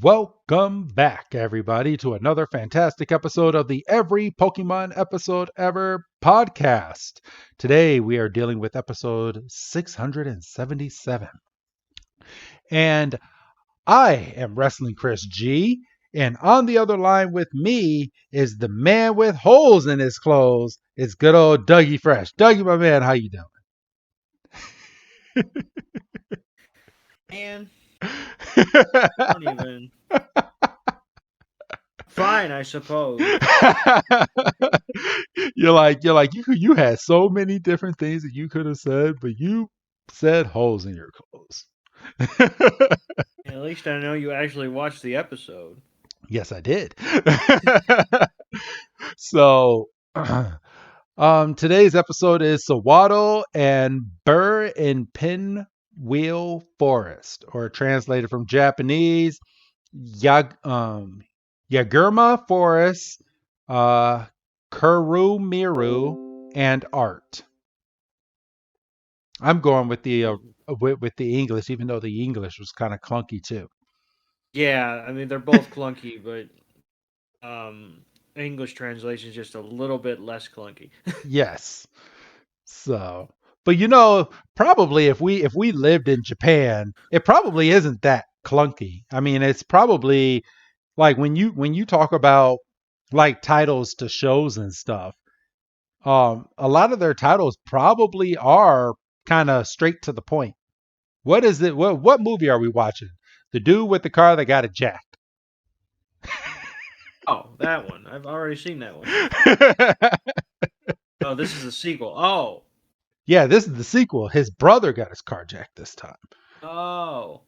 Welcome back, everybody, to another fantastic episode of the Every Pokemon Episode Ever podcast. Today, we are dealing with episode 677. And I am Wrestling Chris G. And on the other line with me is the man with holes in his clothes. It's good old Dougie Fresh. Dougie, my man, how you doing? Man, I don't even. Fine, I suppose. you had so many different things that you could have said, but you said holes in your clothes. At least I know you actually watched the episode. Yes, I did. So, today's episode is Sewaddle and Burgh in Pinwheel Forest, or translated from Japanese, Yaguruma Forest, Kurumiru, and Art. I'm going with the English, even though the English was kind of clunky too. Yeah, I mean they're both clunky, but English translation is just a little bit less clunky. Yes. So, but probably if we lived in Japan, it probably isn't that clunky. I mean, it's probably like when you talk about like titles to shows and stuff, a lot of their titles probably are kind of straight to the point. What is it? What movie are we watching? The dude with the car that got it jacked. Oh, that one. I've already seen that one. Oh, this is a sequel. Oh. Yeah, this is the sequel. His brother got his car jacked this time. Oh.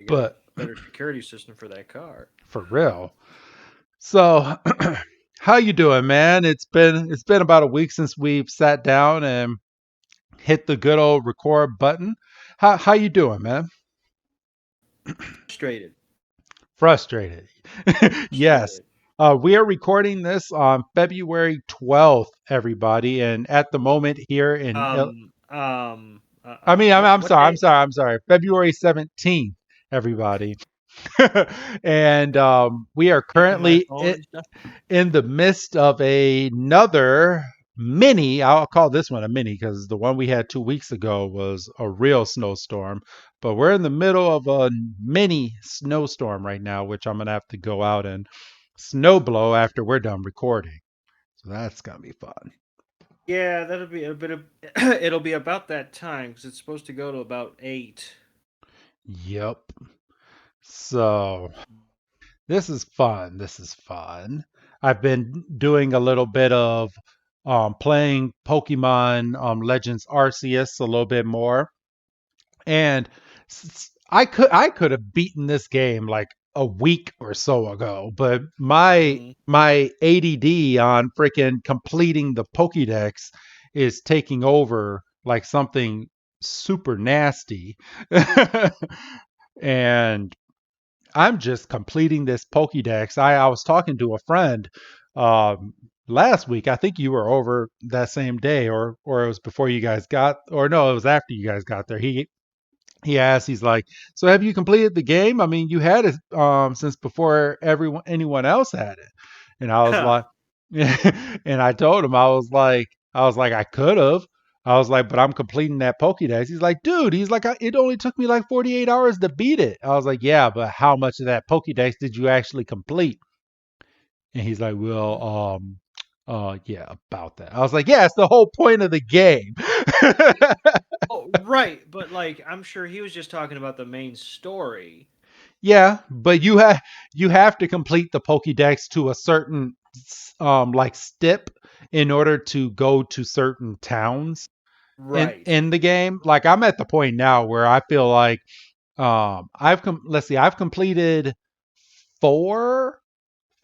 But better security system for that car. For real. So, how you doing, man? It's been about a week since we've sat down and hit the good old record button. How you doing, man? Frustrated. Yes. We are recording this on February 12th, everybody, and at the moment here in I'm sorry. February 17th, everybody. And we are currently in the midst of another mini. I'll call this one a mini because the one we had 2 weeks ago was a real snowstorm. But we're in the middle of a mini snowstorm right now, which I'm going to have to go out and snow blow after we're done recording. So that's going to be fun. Yeah, that'll be a bit of. It'll be about that time because it's supposed to go to about 8. Yep. So this is fun. I've been doing a little bit of playing Pokemon Legends Arceus a little bit more, and I could have beaten this game like a week or so ago, but my ADD on freaking completing the Pokédex is taking over like something super nasty. And I'm just completing this Pokédex. I was talking to a friend last week. I think you were over that same day, or it was before you guys got, or no, it was after you guys got there. He asked, he's like, "So have you completed the game? I mean, you had it since before anyone else had it." And I was like, and I told him, I was like, I could have. I was like, but I'm completing that Pokédex. He's like, dude, it only took me like 48 hours to beat it. I was like, yeah, but how much of that Pokédex did you actually complete? And he's like, well, yeah, about that. I was like, yeah, it's the whole point of the game. Oh, right, but like, I'm sure he was just talking about the main story. Yeah, but you have to complete the Pokédex to a certain like step in order to go to certain towns. Right. In the game. Like I'm at the point now where I feel like I've completed four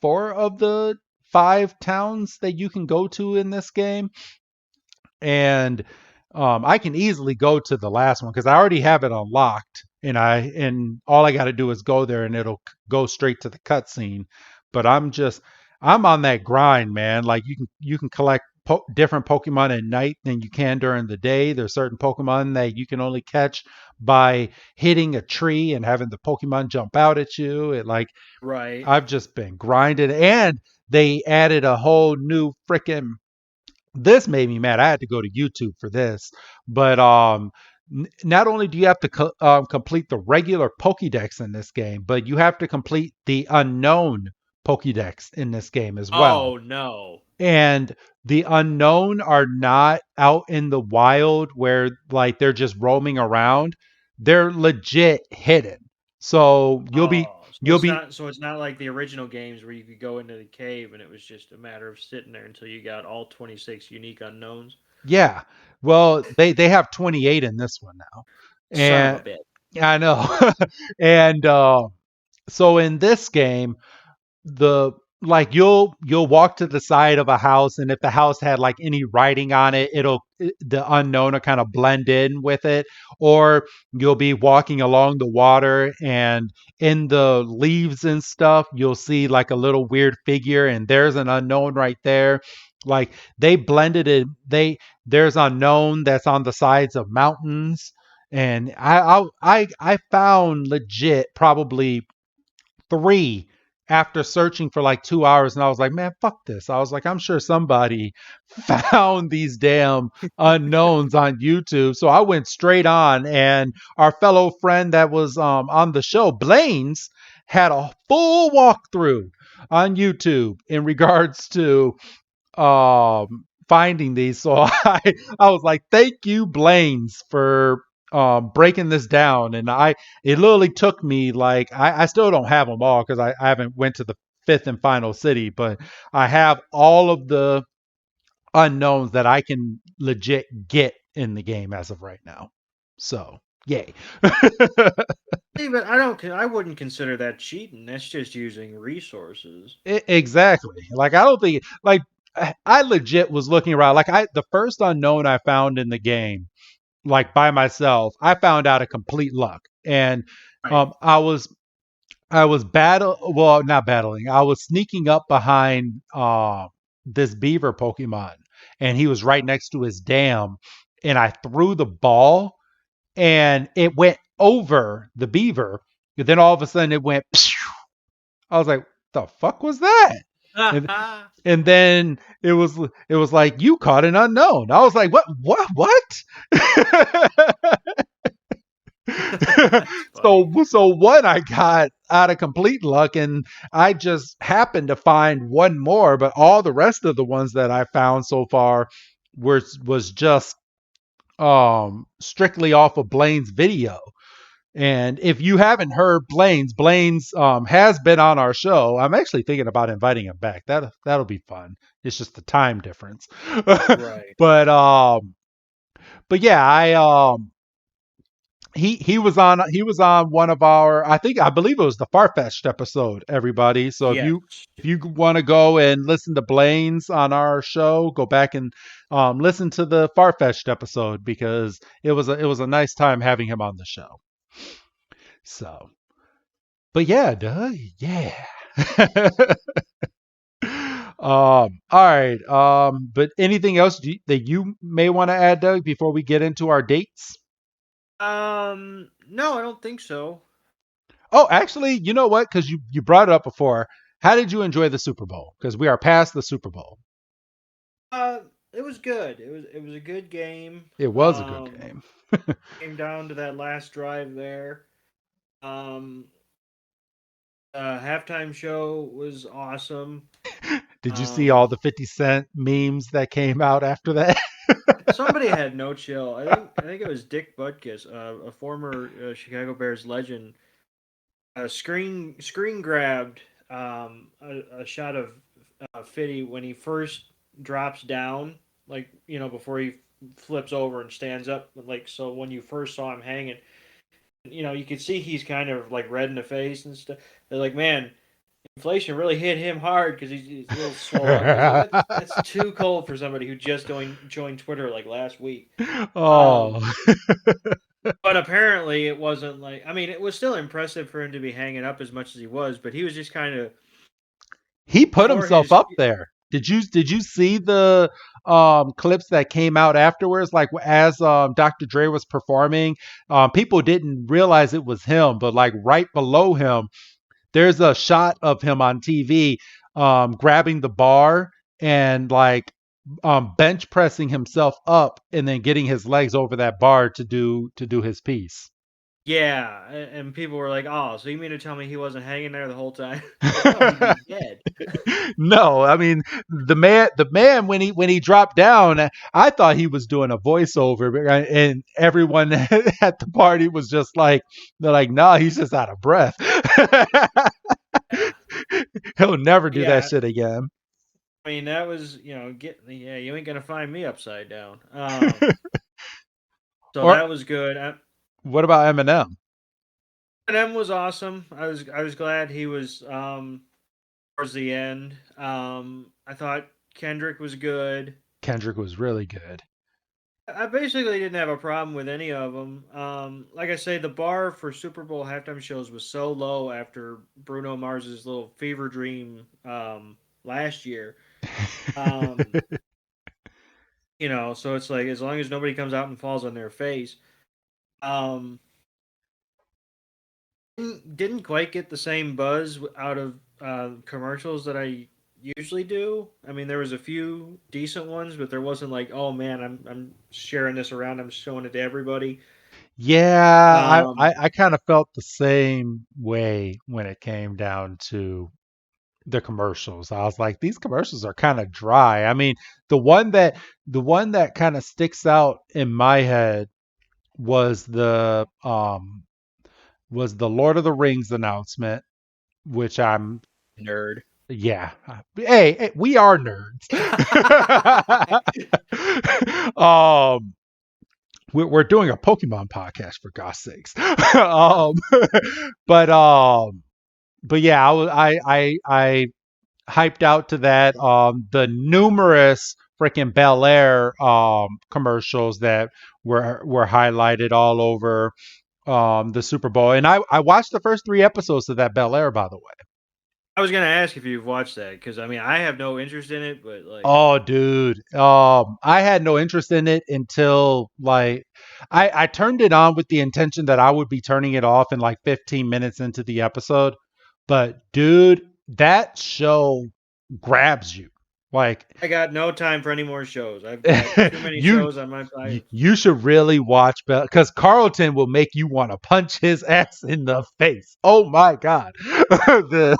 of the 5 towns that you can go to in this game, and I can easily go to the last one because I already have it unlocked, and all I got to do is go there and it'll go straight to the cutscene. But I'm on that grind, man. Like you can collect different Pokemon at night than you can during the day. There's certain Pokemon that you can only catch by hitting a tree and having the Pokemon jump out at you. It like Right. I've just been grinding, and they added a whole new freaking. This made me mad. I had to go to YouTube for this, but not only do you have to complete the regular Pokédex in this game, but you have to complete the unknown Pokédex in this game as well. Oh no. And the unknown are not out in the wild where like they're just roaming around. They're legit hidden. So Oh, so you'll it's be not so it's not like the original games where you could go into the cave and it was just a matter of sitting there until you got all 26 unique unknowns. yeah. Well, they have 28 in this one now. Son of a And bitch. I know. And so in this game, the like you'll walk to the side of a house, and if the house had like any writing on it, the unknown will kind of blend in with it. Or you'll be walking along the water, and in the leaves and stuff you'll see like a little weird figure, and there's an unknown right there. Like they blended it. There's unknown that's on the sides of mountains. And I found legit probably three after searching for like 2 hours, and I was like, man, fuck this. I was like, I'm sure somebody found these damn unknowns on YouTube. So I went straight on, and our fellow friend that was on the show, Blaine's, had a full walkthrough on YouTube in regards to finding these. So I was like, thank you, Blaine's, for breaking this down. And it literally took me like I still don't have them all because I haven't went to the fifth and final city, but I have all of the unknowns that I can legit get in the game as of right now. So yay. See, but I don't. I wouldn't consider that cheating. That's just using resources. Exactly. Like I don't think like I legit was looking around. Like the first unknown I found in the game, like by myself, I found out a complete luck. And Right. I was not battling. I was sneaking up behind this beaver Pokemon, and he was right next to his dam, and I threw the ball, and it went over the beaver. And then all of a sudden it went. Pshh. I was like, "The fuck was that?" And and then it was like you caught an unknown. I was like, what? That's so funny. so one I got out of complete luck, and I just happened to find one more, but all the rest of the ones that I found so far was just strictly off of Blaine's video. And if you haven't heard Blaine's has been on our show. I'm actually thinking about inviting him back. That'll be fun. It's just the time difference. Right. but but yeah, I he was on one of our, I believe it was the Farfetched episode, everybody. So Yes. if you want to go and listen to Blaine's on our show, go back and listen to the Farfetched episode, because it was a nice time having him on the show. So, but yeah, duh, yeah. All right. But anything else that you may want to add, Doug, before we get into our dates? No, I don't think so. Oh, actually, you know what? Because you brought it up before. How did you enjoy the Super Bowl? Because we are past the Super Bowl. It was good. It was a good game. It was a good game. Came down to that last drive there. Um, Halftime show was awesome. Did you see all Um, the 50 Cent memes that came out after that? Somebody had no chill. I think it was Dick Butkus, a former Chicago Bears legend. Screen grabbed a shot of Fitty when he first drops down, like before he flips over and stands up. Like, so when you first saw him hanging, you could see he's kind of like red in the face and stuff. They're like, man, inflation really hit him hard because he's a little swollen. I was like, that's too cold for somebody who just joined Twitter like last week. Oh, Um, but apparently it wasn't like, I mean, it was still impressive for him to be hanging up as much as he was, but he was just kind of he put before himself his up there. Did you see the clips that came out afterwards? Like as Dr. Dre was performing, people didn't realize it was him, but like right below him, there's a shot of him on TV grabbing the bar and like bench pressing himself up and then getting his legs over that bar to do his piece. Yeah, and people were like, "Oh, so you mean to tell me he wasn't hanging there the whole time?" Like, no, he'd be dead. No, I mean the man when he dropped down, I thought he was doing a voiceover, and everyone at the party was just like, they're like, nah, he's just out of breath. Yeah, He'll never do that yeah. shit again. I mean, that was get yeah. You ain't gonna find me upside down. So Or that was good. what about Eminem? Eminem was awesome. I was glad he was towards the end. I thought Kendrick was good. Kendrick was really good. I basically didn't have a problem with any of them. Like I say, the bar for Super Bowl halftime shows was so low after Bruno Mars's little fever dream last year. Um, so it's like as long as nobody comes out and falls on their face. Um, didn't quite get the same buzz out of commercials that I usually do. I mean, there was a few decent ones, but there wasn't like, oh man, I'm sharing this around. I'm showing it to everybody. Yeah, I Um, I, I kind of felt the same way when it came down to the commercials. I was like, these commercials are kind of dry. I mean, the one that the one that kind of sticks out in my head was the Lord of the Rings announcement, which I'm nerd. yeah. Hey, we are nerds. um we're doing a Pokemon podcast for God's sakes. But but yeah, I hyped out to that. The numerous freaking Bel Air commercials that were highlighted all over the Super Bowl, and I watched the first three episodes of that Bel Air, by the way. I was gonna ask if you've watched that because I mean I have no interest in it, but like Oh, dude. I had no interest in it until like I turned it on with the intention that I would be turning it off in like 15 minutes into the episode. But dude, that show grabs you. Like I got no time for any more shows. I've got too many you shows on my. you should really watch Bell because Carlton will make you want to punch his ass in the face. Oh my god. The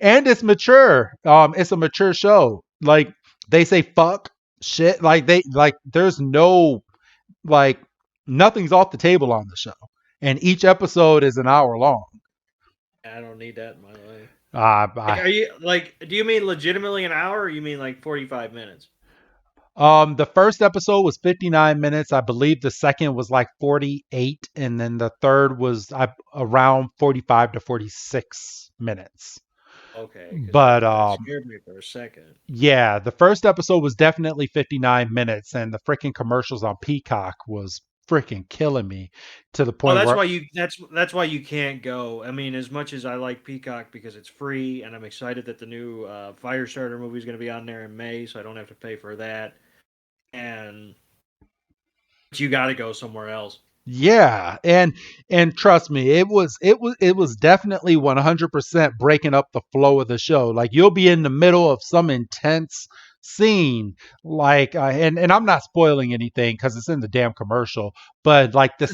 and it's mature. It's a mature show. Like they say fuck shit. Like they like there's no like nothing's off the table on the show. And each episode is an hour long. I don't need that in my life. Like, I are you like? Do you mean legitimately an hour, or you mean like 45 minutes? the first episode was 59 minutes. I believe the second was like 48 and then the third was around 45 to 46 minutes. Okay, because But that scared me for a second. yeah, the first episode was definitely 59 minutes, and the freaking commercials on Peacock was freaking killing me to the Oh, point that's where, why that's why you can't go. I mean, as much as I like Peacock because it's free, and I'm excited that the new Firestarter movie is going to be on there in May, so I don't have to pay for that. And but you got to go somewhere else. yeah, and trust me, it was definitely 100% breaking up the flow of the show. Like you'll be in the middle of some intense scene, like and I'm not spoiling anything because it's in the damn commercial, but like the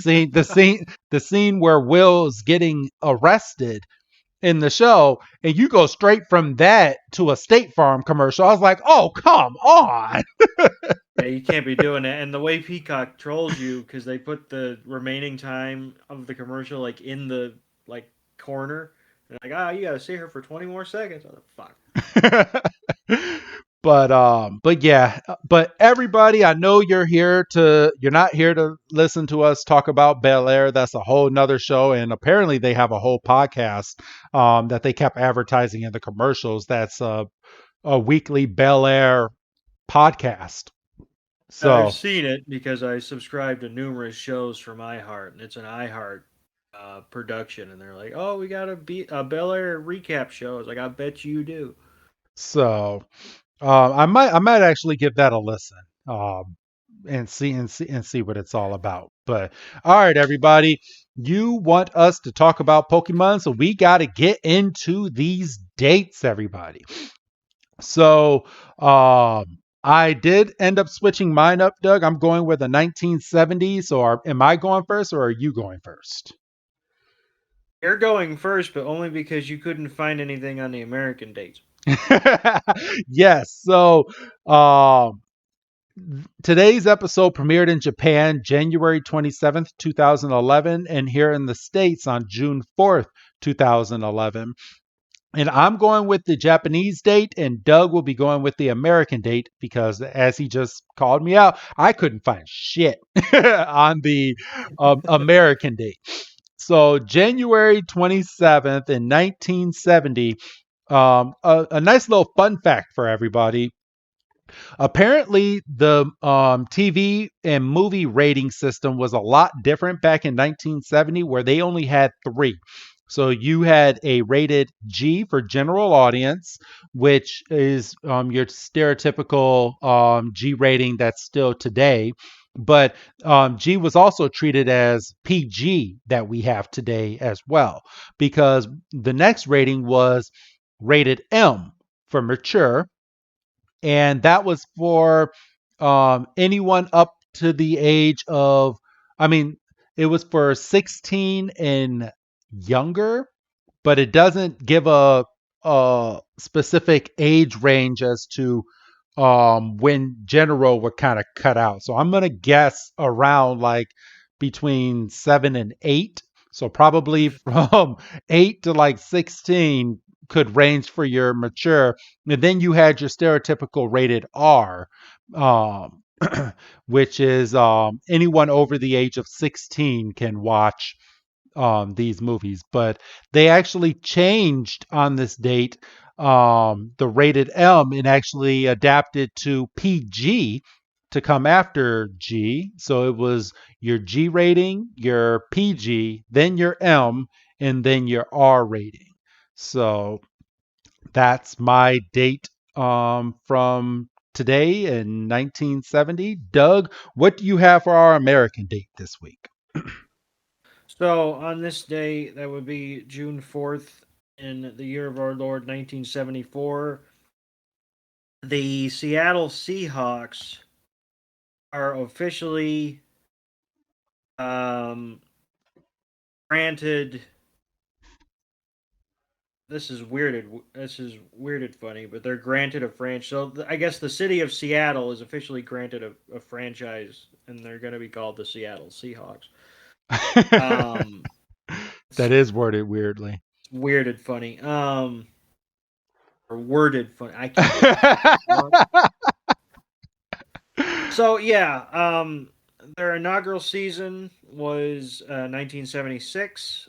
scene where Will's getting arrested in the show, and you go straight from that to a State Farm commercial. I was like, oh, come on. Yeah, you can't be doing that. And the way Peacock trolls you because they put the remaining time of the commercial like in the like corner. And like, you got to see her for 20 more seconds. Oh, fuck. But yeah, but everybody, I know you're not here to listen to us talk about Bel Air. That's a whole nother show, and apparently they have a whole podcast that they kept advertising in the commercials. That's a weekly Bel Air podcast. I've So seen it because I subscribe to numerous shows from iHeart, and it's an iHeart production. And they're like, "Oh, we got a Bel Air recap show." I was like, "I bet you do." So I might actually give that a listen. And see what it's all about. But all right, everybody, you want us to talk about Pokemon, so we got to get into these dates, everybody. So I did end up switching mine up, Doug. I'm going with a 1970s. So am I going first, or are you going first? You're going first, but only because you couldn't find anything on the American dates. Yes. So um today's episode premiered in Japan January 27th, 2011, and here in the States on June 4th, 2011. And I'm going with the Japanese date, and Doug will be going with the American date because, as he just called me out, I couldn't find shit on the American date. So, January 27th in 1970, a nice little fun fact for everybody. Apparently, the TV and movie rating system was a lot different back in 1970, where they only had three. So you had a rated G for general audience, which is your stereotypical G rating that's still today. But G was also treated as PG that we have today as well, because the next rating was rated M for mature, and that was for anyone up to the age of, I mean, it was for 16 and younger, but it doesn't give a specific age range as to when general were kind of cut out. So I'm gonna guess around like between 7 and 8. So probably from 8 to like 16 could range for your mature. And then you had your stereotypical rated R, um, which is anyone over the age of 16 can watch these movies. But they actually changed on this date the rated M and actually adapted to PG to come after G. So it was your G rating, your PG, then your M, and then your R rating. So that's my date from today in 1970. Doug, what do you have for our American date this week? So on this day, that would be June 4th in the year of our Lord 1974. The Seattle Seahawks are officially um, granted. This is weirded funny, but they're granted a franchise. So I guess the city of Seattle is officially granted a franchise, and they're going to be called the Seattle Seahawks. Um, That it's, is worded weirdly. it's weirded funny. Or worded funny. I can't talk. So yeah, their inaugural season was 1976.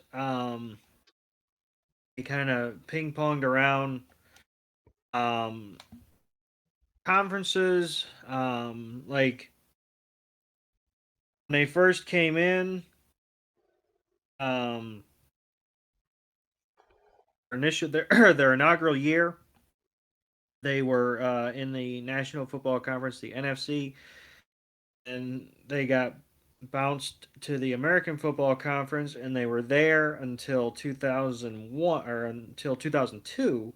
They kind of ping ponged around um, conferences. Like when they first came in, um, their inaugural year, they were in the National Football Conference, the NFC, and they got bounced to the American Football Conference, and they were there until 2001 or until 2002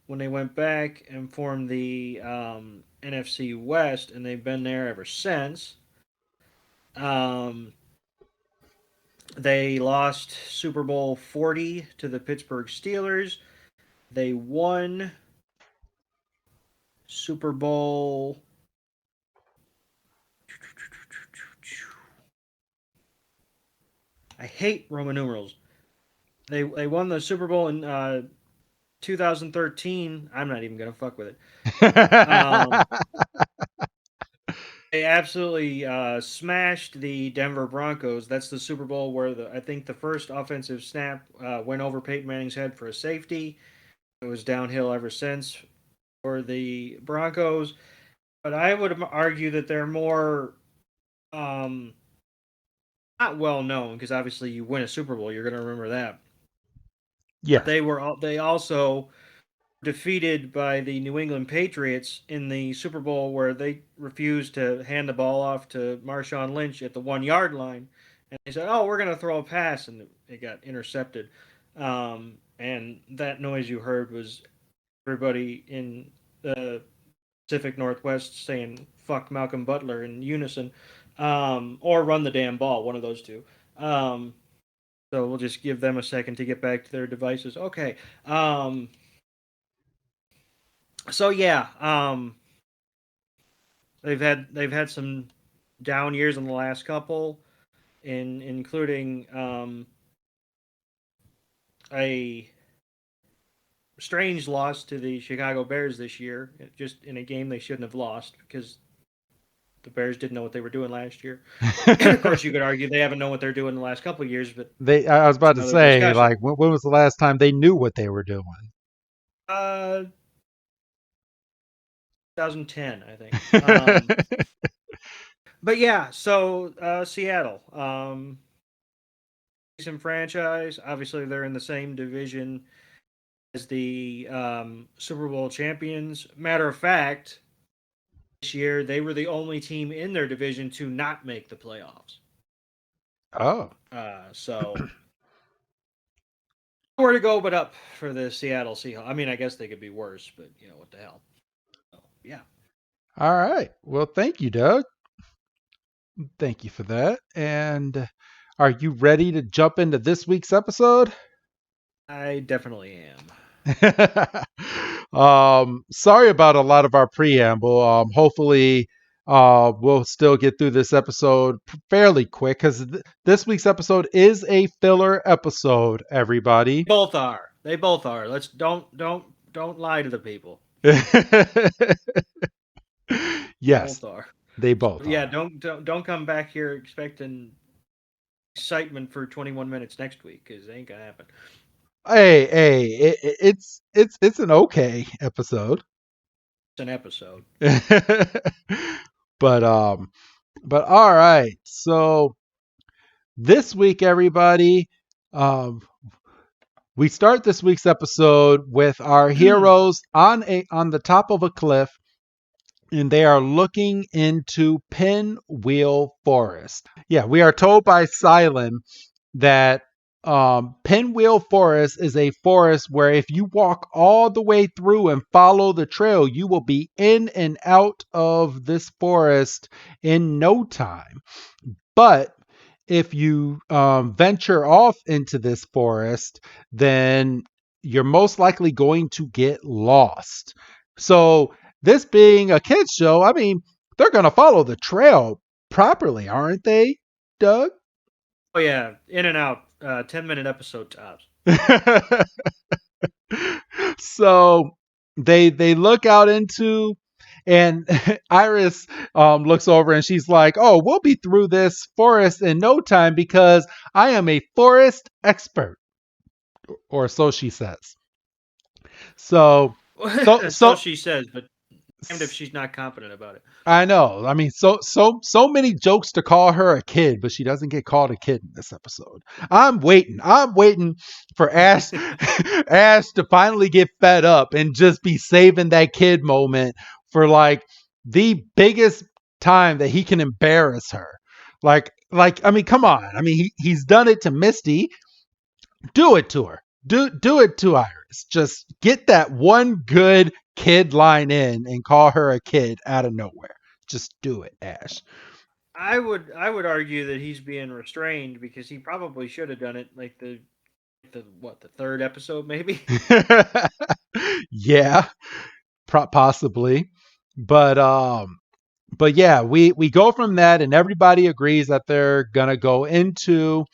when they went back and formed the NFC West, and they've been there ever since. Um, they lost Super Bowl 40 to the Pittsburgh Steelers. They won Super Bowl. I hate Roman numerals. They won the Super Bowl in 2013. I'm not even gonna fuck with it. They absolutely smashed the Denver Broncos. That's the Super Bowl where I think the first offensive snap went over Peyton Manning's head for a safety. It was downhill ever since for the Broncos. But I would argue that they're more um, not well known because obviously you win a Super Bowl, you're going to remember that. But Yes. they also defeated by the New England Patriots in the Super Bowl where they refused to hand the ball off to Marshawn Lynch at the 1 yard line. And they said, "Oh, we're going to throw a pass," and it got intercepted. And that noise you heard was everybody in the Pacific Northwest saying "fuck Malcolm Butler" in unison, or "run the damn ball," one of those two. Um, so we'll just give them a second to get back to their devices. Okay. So yeah, they've had some down years in the last couple, including a strange loss to the Chicago Bears this year, just in a game they shouldn't have lost because the Bears didn't know what they were doing last year. And of course, you could argue they haven't known what they're doing the last couple of years, but I was it's about to another say, discussion. like, when was the last time they knew what they were doing? 2010, I think. But yeah, so Seattle, decent franchise. Obviously, they're in the same division as the Super Bowl champions. Matter of fact, this year they were the only team in their division to not make the playoffs. Oh, So where to go but up for the Seattle Seahawks. I mean, I guess they could be worse, but what the hell. So, yeah. all right. Well, thank you, Doug. Thank you for that. And are you ready to jump into this week's episode? I definitely am. Sorry about a lot of our preamble. Hopefully, we'll still get through this episode fairly quick because this week's episode is a filler episode. Everybody. Both are. They both are. Let's don't lie to the people. Yes, Both are. they So, both yeah, are. don't come back here expecting excitement for 21 minutes next week because it ain't gonna happen. Hey, it's an okay episode. It's an episode. but all right. So this week, everybody, um, we start this week's episode with our heroes on the top of a cliff, and they are looking into Pinwheel Forest. Yeah, we are told by Silent that Pinwheel Forest is a forest where if you walk all the way through and follow the trail, you will be in and out of this forest in no time. But if you venture off into this forest, then you're most likely going to get lost. So, this being a kids show, I mean, they're going to follow the trail properly, aren't they, Doug? Oh yeah, in and out. 10-minute episode tops. So they look out into, and Iris looks over and she's like, "Oh, we'll be through this forest in no time because I am a forest expert," or so she says. So so So so she says, but damned if she's not confident about it. I know. I mean, so many jokes to call her a kid, but she doesn't get called a kid in this episode. I'm waiting. I'm waiting for Ash Ash to finally get fed up and just be saving that kid moment for like the biggest time that he can embarrass her. Like I mean, come on. I mean, he's done it to Misty. Do it to her. Do it to Iris. Just get that one good kid line in and call her a kid out of nowhere. Just do it, Ash. I would argue that he's being restrained because he probably should have done it like the third episode maybe. Yeah, possibly. But yeah, we go from that and everybody agrees that they're going to go into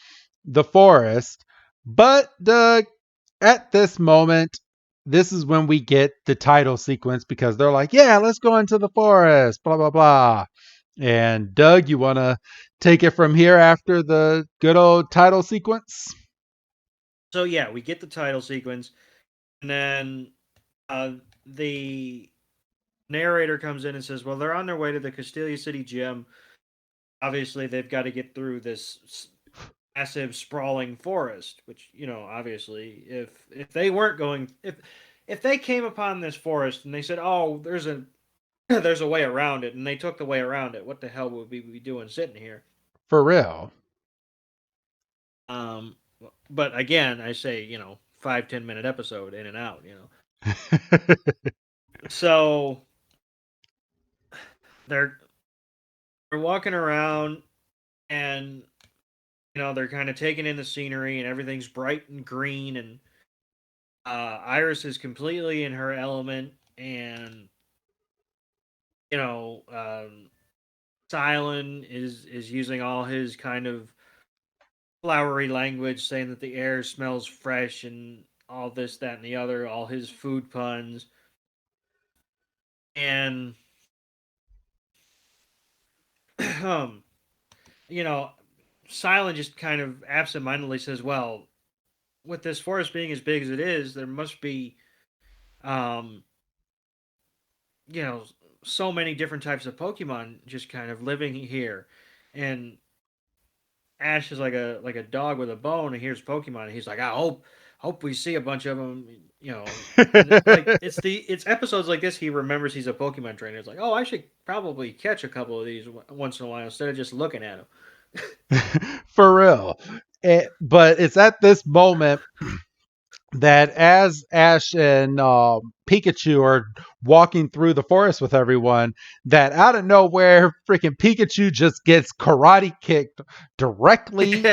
the forest. But at this moment, this is when we get the title sequence because they're like, yeah, let's go into the forest, blah, blah, blah. And Doug, you want to take it from here after the good old title sequence? So yeah, we get the title sequence, and then the narrator comes in and says, "Well, they're on their way to the Castelia City Gym. Obviously, they've got to get through this massive sprawling forest, which obviously if they weren't going if if they came upon this forest and they said, "Oh, there's a there's a way around it," and they took the way around it, what the hell would we be doing sitting here? For real. Um, but again, I say, 5-10 minute episode in and out. So they're they're walking around and they're kind of taking in the scenery and everything's bright and green and Iris is completely in her element and you know Silent is using all his kind of flowery language, saying that the air smells fresh and all this, that, and the other, all his food puns. And, um, you know, Silent just kind of absentmindedly says, well, with this forest being as big as it is, there must be, um, you know, so many different types of Pokemon just kind of living here. And Ash is like a dog with a bone, and here's Pokemon, and he's like, I hope we see a bunch of them, And like it's episodes like this he remembers he's a Pokemon trainer. It's like, oh, I should probably catch a couple of these once in a while instead of just looking at them. For real. But it's at this moment that as Ash and Pikachu are walking through the forest with everyone, that out of nowhere, freaking Pikachu just gets karate kicked directly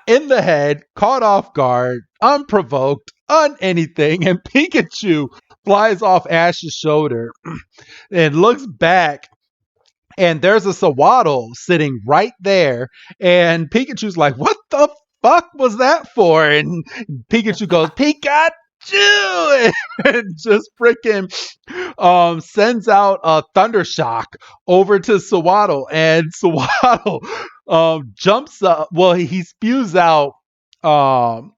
in the head, caught off guard, unprovoked, anything, and Pikachu flies off Ash's shoulder and looks back. And there's a Sewaddle sitting right there, and Pikachu's like, "What the fuck was that for?" And Pikachu goes, "Pikachu!" and just freaking sends out a thunder shock over to Sewaddle, and Sewaddle jumps up. Well, he spews out um,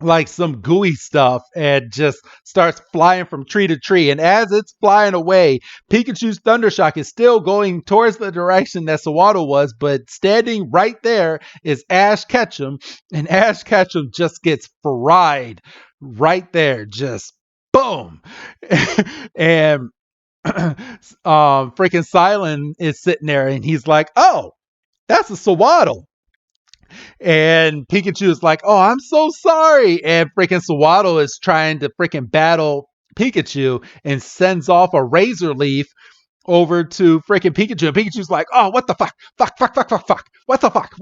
like some gooey stuff and just starts flying from tree to tree. And as it's flying away, Pikachu's Thundershock is still going towards the direction that Sewaddle was, but standing right there is Ash Ketchum, and Ash Ketchum just gets fried right there, just boom. And freaking Silent is sitting there and he's like, "Oh, that's a Sewaddle." And Pikachu is like, "Oh, I'm so sorry." And freaking Sewaddle is trying to freaking battle Pikachu and sends off a razor leaf over to freaking Pikachu. And Pikachu's like, "Oh, what the fuck? Fuck, fuck, fuck, fuck, fuck. What the fuck?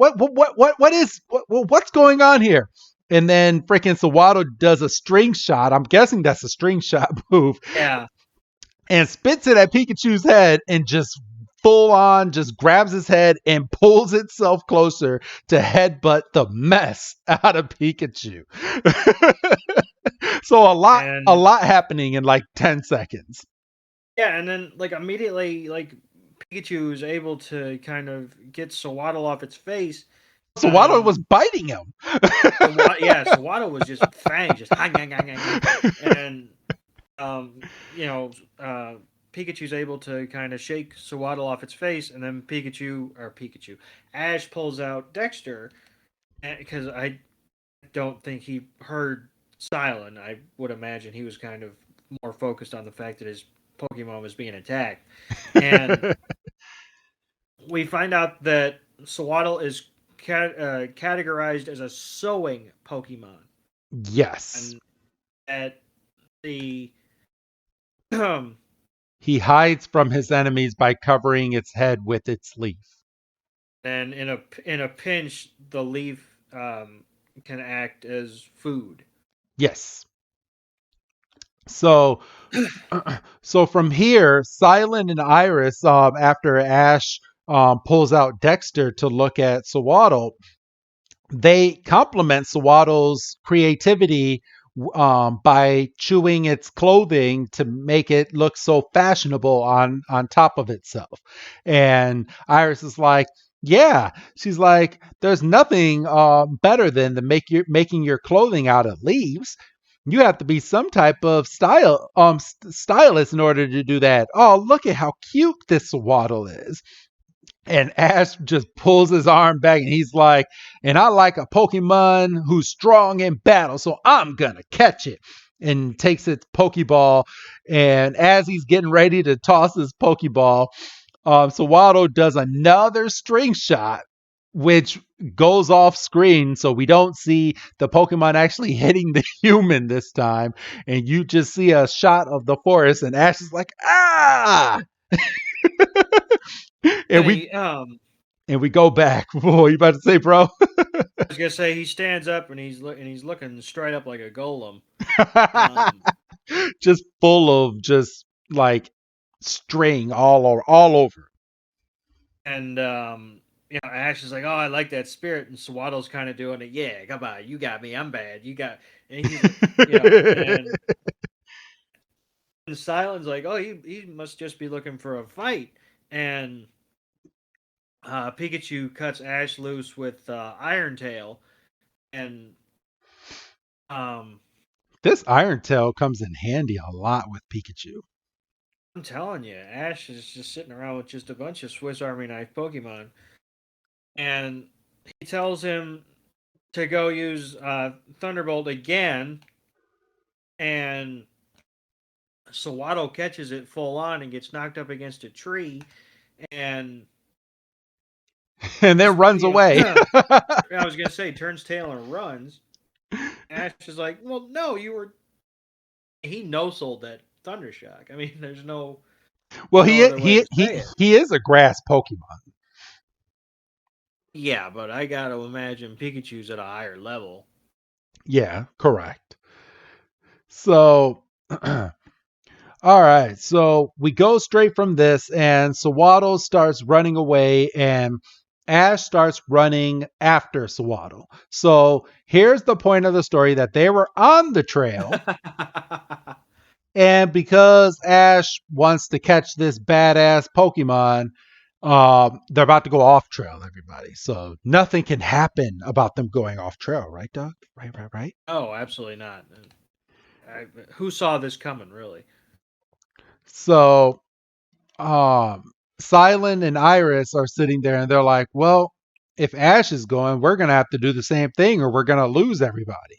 What's going on here?" And then freaking Sewaddle does a string shot. I'm guessing that's a string shot move. Yeah. And spits it at Pikachu's head and just full on just grabs his head and pulls itself closer to headbutt the mess out of Pikachu. So a And lot happening in like 10 seconds. yeah, and then like immediately like Pikachu is able to kind of get Sewaddle off its face. So Waddle was biting him. Sewaddle was just fang, just hang, hang, hang, hang, hang. And um, you know, Pikachu's able to kind of shake Sewaddle off its face, and then Ash pulls out Dexter because I don't think he heard Silent. I would imagine he was kind of more focused on the fact that his Pokemon was being attacked, and we find out that Sewaddle is categorized as a sewing Pokemon, Yes. and at the He hides from his enemies by covering its head with its leaf. then in a pinch, the leaf can act as food. Yes. So so from here, Silent and Iris, after Ash pulls out Dexter to look at Sewaddle, they compliment Sewaddle's creativity by chewing its clothing to make it look so fashionable on top of itself. And Iris is like, "Yeah," she's like, "There's nothing better than making your clothing out of leaves. You have to be some type of stylist in order to do that. Oh, look at how cute this Swaddle is." And Ash just pulls his arm back and he's like, "And I like a Pokemon who's strong in battle, so I'm gonna catch it." and takes its Pokeball. And as he's getting ready to toss his Pokeball, Sewaddle does another string shot, which goes off screen, so we don't see the Pokemon actually hitting the human this time. And you just see a shot of the forest, and Ash is like, ah! and And we he, and we go back. What are you about to say, bro? I was gonna say he stands up and he's looking straight up like a golem. Um, Just full of just like string all over. and Ash is like, "Oh, I like that spirit," and Swaddle's kind of doing it. Yeah, come on, you got me. I'm bad. You got, and he's, and Silent's like, "Oh, he must just be looking for a fight," and Pikachu cuts Ash loose with Iron Tail, and um, This Iron Tail comes in handy a lot with Pikachu. I'm telling you, Ash is just sitting around with just a bunch of Swiss Army knife Pokemon, and he tells him to go use Thunderbolt again, and Sewaddle catches it full on and gets knocked up against a tree, and And then runs away. I was gonna say turns tail and runs. Ash is like, "Well, no, you were." He no sold that Thundershock. I mean, there's Well, no he other way he to he say it. he is a grass Pokemon. Yeah, but I gotta imagine Pikachu's at a higher level. Yeah, correct. So, all right. So we go straight from this, and Sewaddle starts running away, and Ash starts running after Sewaddle. So here's the point of the story that they were on the trail, and because Ash wants to catch this badass Pokemon, they're about to go off trail, everybody. So nothing can happen about them going off trail, right, Doug? Right. Oh, absolutely not. Who saw this coming, really? So Silent and Iris are sitting there and they're like, well, if Ash is going, we're going to have to do the same thing or we're going to lose everybody.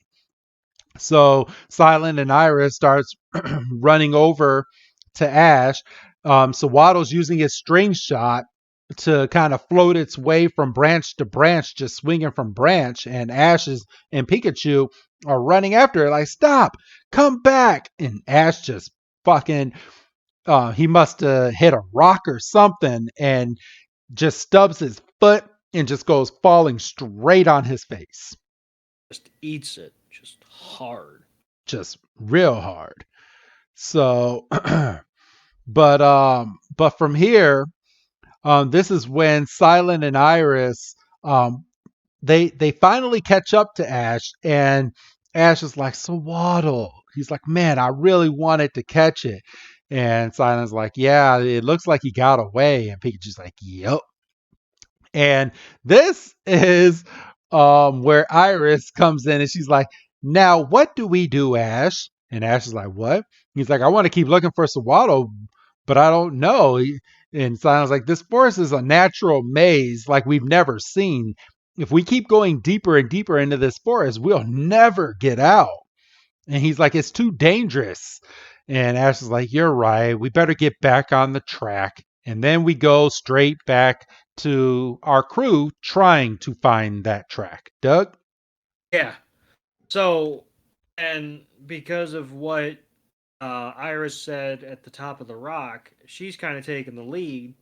So Silent and Iris starts running over to Ash. So Waddle's using his string shot to kind of float its way from branch to branch, just swinging from branch. And and Pikachu are running after it, like, stop, come back. And Ash just fucking he must have hit a rock or something and just stubs his foot and just goes falling straight on his face. Just eats it, just hard. Just real hard. So but from here, this is when Silent and Iris they finally catch up to Ash, and Ash is like, so Waddle. He's like, man, I really wanted to catch it. And Silent's like, yeah, it looks like he got away. And Pikachu's like, yep. And this is where Iris comes in and she's like, now what do we do, Ash? And Ash is like, what? He's like, I want to keep looking for Sewaddle, but I don't know. And Silent's like, this forest is a natural maze like we've never seen. If we keep going deeper and deeper into this forest, we'll never get out. And he's like, it's too dangerous. And Ash is like, you're right. We better get back on the track. And then we go straight back to our crew trying to find that track. Doug? Yeah. So, and because of what Iris said at the top of the rock, she's kind of taking the lead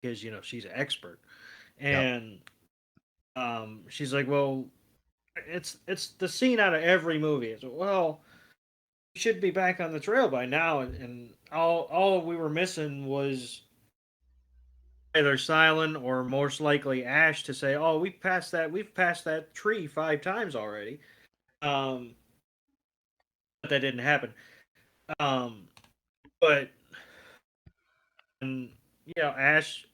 because she's an expert, Yep. and she's like, "Well, it's the scene out of every movie." It's, well, we should be back on the trail by now, and all we were missing was either Silent or most likely Ash to say, "Oh, we've passed that tree 5 times already." Um, but that didn't happen. Um, but and Ash,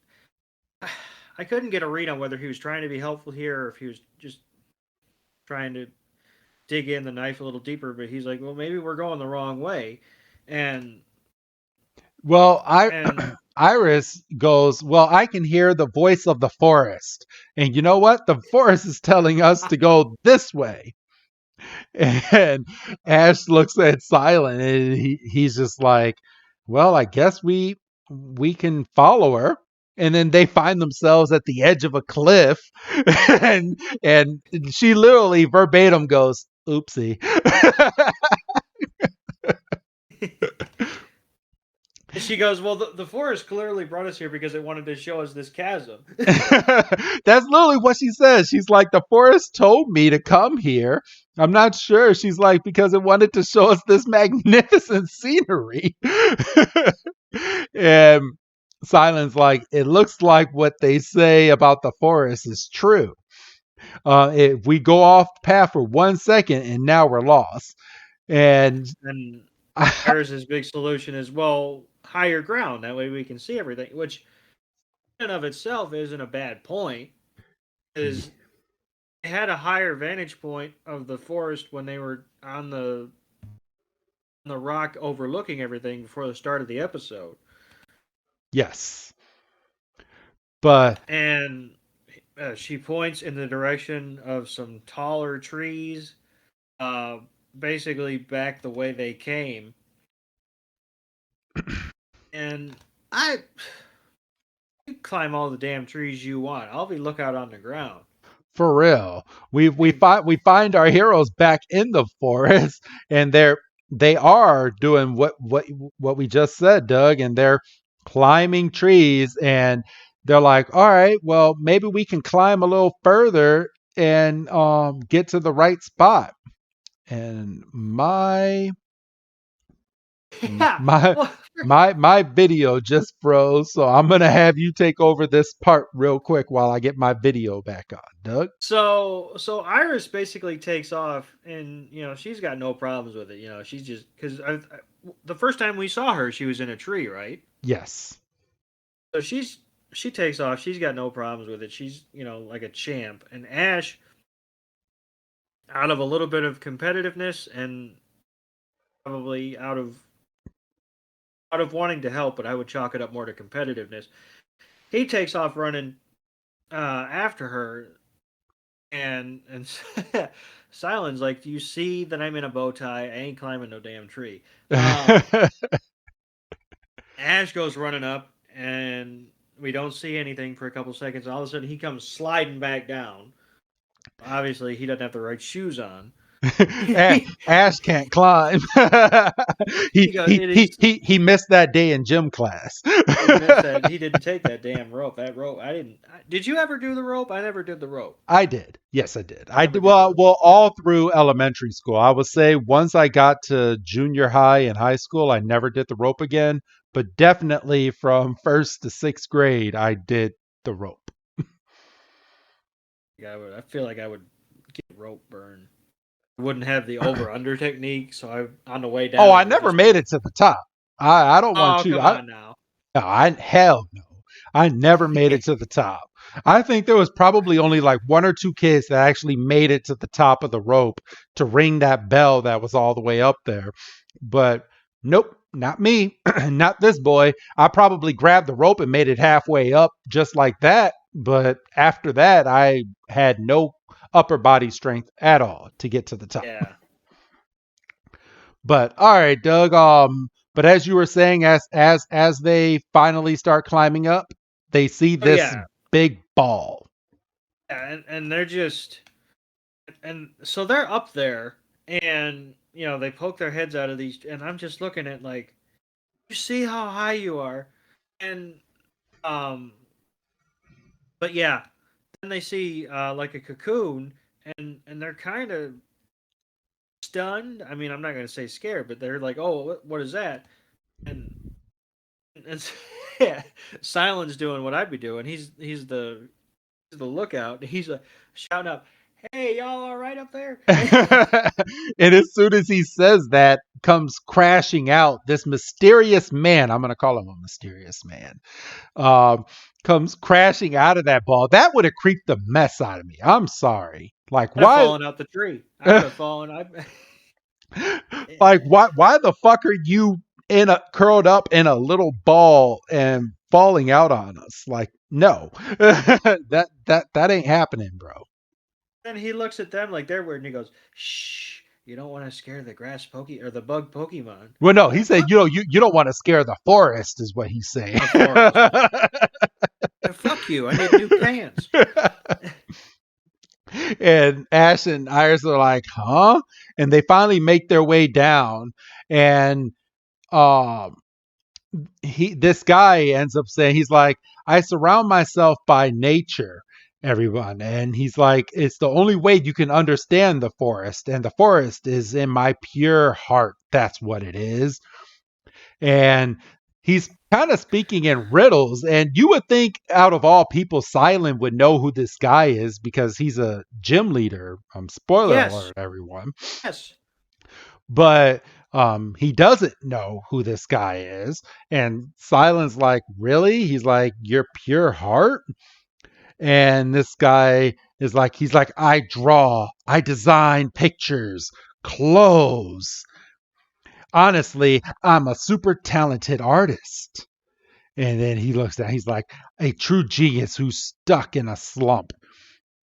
I couldn't get a read on whether he was trying to be helpful here or if he was just trying to dig in the knife a little deeper. But he's like, well, maybe we're going the wrong way, and Well, and Iris goes, well, I can hear the voice of the forest. And you know what? The forest is telling us to go this way. And Ash looks at Silent and he's just like, well, I guess we can follow her. And then they find themselves at the edge of a cliff, and she literally verbatim goes, "Oopsie." And she goes, "Well, the forest clearly brought us here because it wanted to show us this chasm." That's literally what she says. She's like, the forest told me to come here. I'm not sure. She's like, because it wanted to show us this magnificent scenery. And Silence like, it looks like what they say about the forest is true. If we go off path for 1 second and now we're lost. And And Iris's big solution is, well, higher ground. That way we can see everything, which in and of itself isn't a bad point. Is they had a higher vantage point of the forest when they were on the rock overlooking everything before the start of the episode. yes, but And she points in the direction of some taller trees, uh, basically back the way they came. And I you climb all the damn trees you want. I'll be lookout on the ground. for real. I mean, We find our heroes back in the forest, and they are doing what we just said, Doug, and they're climbing trees, and they're like, all right, well, maybe we can climb a little further and get to the right spot. And yeah. my Well, my video just froze, so I'm gonna have you take over this part real quick while I get my video back on, Doug. so Iris basically takes off, and she's got no problems with it. She's just because the first time we saw her, she was in a tree, right? Yes. So she takes off. She's got no problems with it. She's like a champ. And Ash, out of a little bit of competitiveness and probably out of wanting to help, but I would chalk it up more to competitiveness. He takes off running after her, and Silence like, "Do you see that I'm in a bow tie? I ain't climbing no damn tree." Ash goes running up, and we don't see anything for a couple seconds. All of a sudden, he comes sliding back down. Obviously, he doesn't have the right shoes on. he Ash can't climb. goes, and he's He missed that day in gym class. he missed that. He didn't take that damn rope. That rope, I didn't. Did you ever do the rope? I never did the rope. I did. Yes, I did. I Never did. did the Well, rope. well, all through elementary school. I would say once I got to junior high and high school, I never did the rope again. But definitely from first to sixth grade, I did the rope. I feel like I would get rope burn. I wouldn't have the over under technique, so on the way Oh, down, I I would never just. made it to the top. I don't want Oh, to. come on now. No, I hell no. I never made it to the top. I think there was probably only like one or two kids that actually made it to the top of the rope to ring that bell that was all the way up there. But nope, not me. Not this boy. I probably grabbed the rope and made it halfway up just like that. But after that, I had no upper body strength at all to get to the top. Yeah. But all right, Doug. But as you were saying, as they finally start climbing up, they see Oh this yeah. big ball. Yeah, and they're just, and so they're up there, and they poke their heads out of these, and I'm just looking at like, you see how high you are, and um, but yeah, then they see like a cocoon, and they're kind of stunned. I mean, I'm not gonna say scared, but they're like, oh, what is that? And yeah, Silence doing what I'd be doing. He's the lookout. He's shouting up, "Hey, y'all, all right up there?" And as soon as he says that, comes crashing out this mysterious man. I'm going to call him a mysterious man. Um, Comes crashing out of that ball. That would have creeped the mess out of me. I'm sorry. Like I'd have why? fallen out the tree. I would have fallen. Like why the fuck are you in a curled up in a little ball and falling out on us? Like no. That ain't happening, bro. And he looks at them like they're weird, and he goes, "Shh, you don't want to scare the grass poke or the bug Pokemon." Well, no, he Well, said, fuck you don't want to scare the forest, is what he's saying. the forest. Fuck you. I need new cans. And Ash and Iris are like, huh? And they finally make their way down, and um, this guy ends up saying, he's like, I surround myself by nature, everyone, and he's like, it's the only way you can understand the forest, and the forest is in my pure heart. That's what it is. And he's kind of speaking in riddles, and you would think out of all people Silent would know who this guy is because he's a gym leader. Spoiler Yes, alert, everyone. yes. But he doesn't know who this guy is, and Silent's like, really? He's like, your pure heart. And this guy is like, he's like, I draw, I design pictures, clothes. Honestly, I'm a super talented artist. And then he looks down. He's like, a true genius who's stuck in a slump.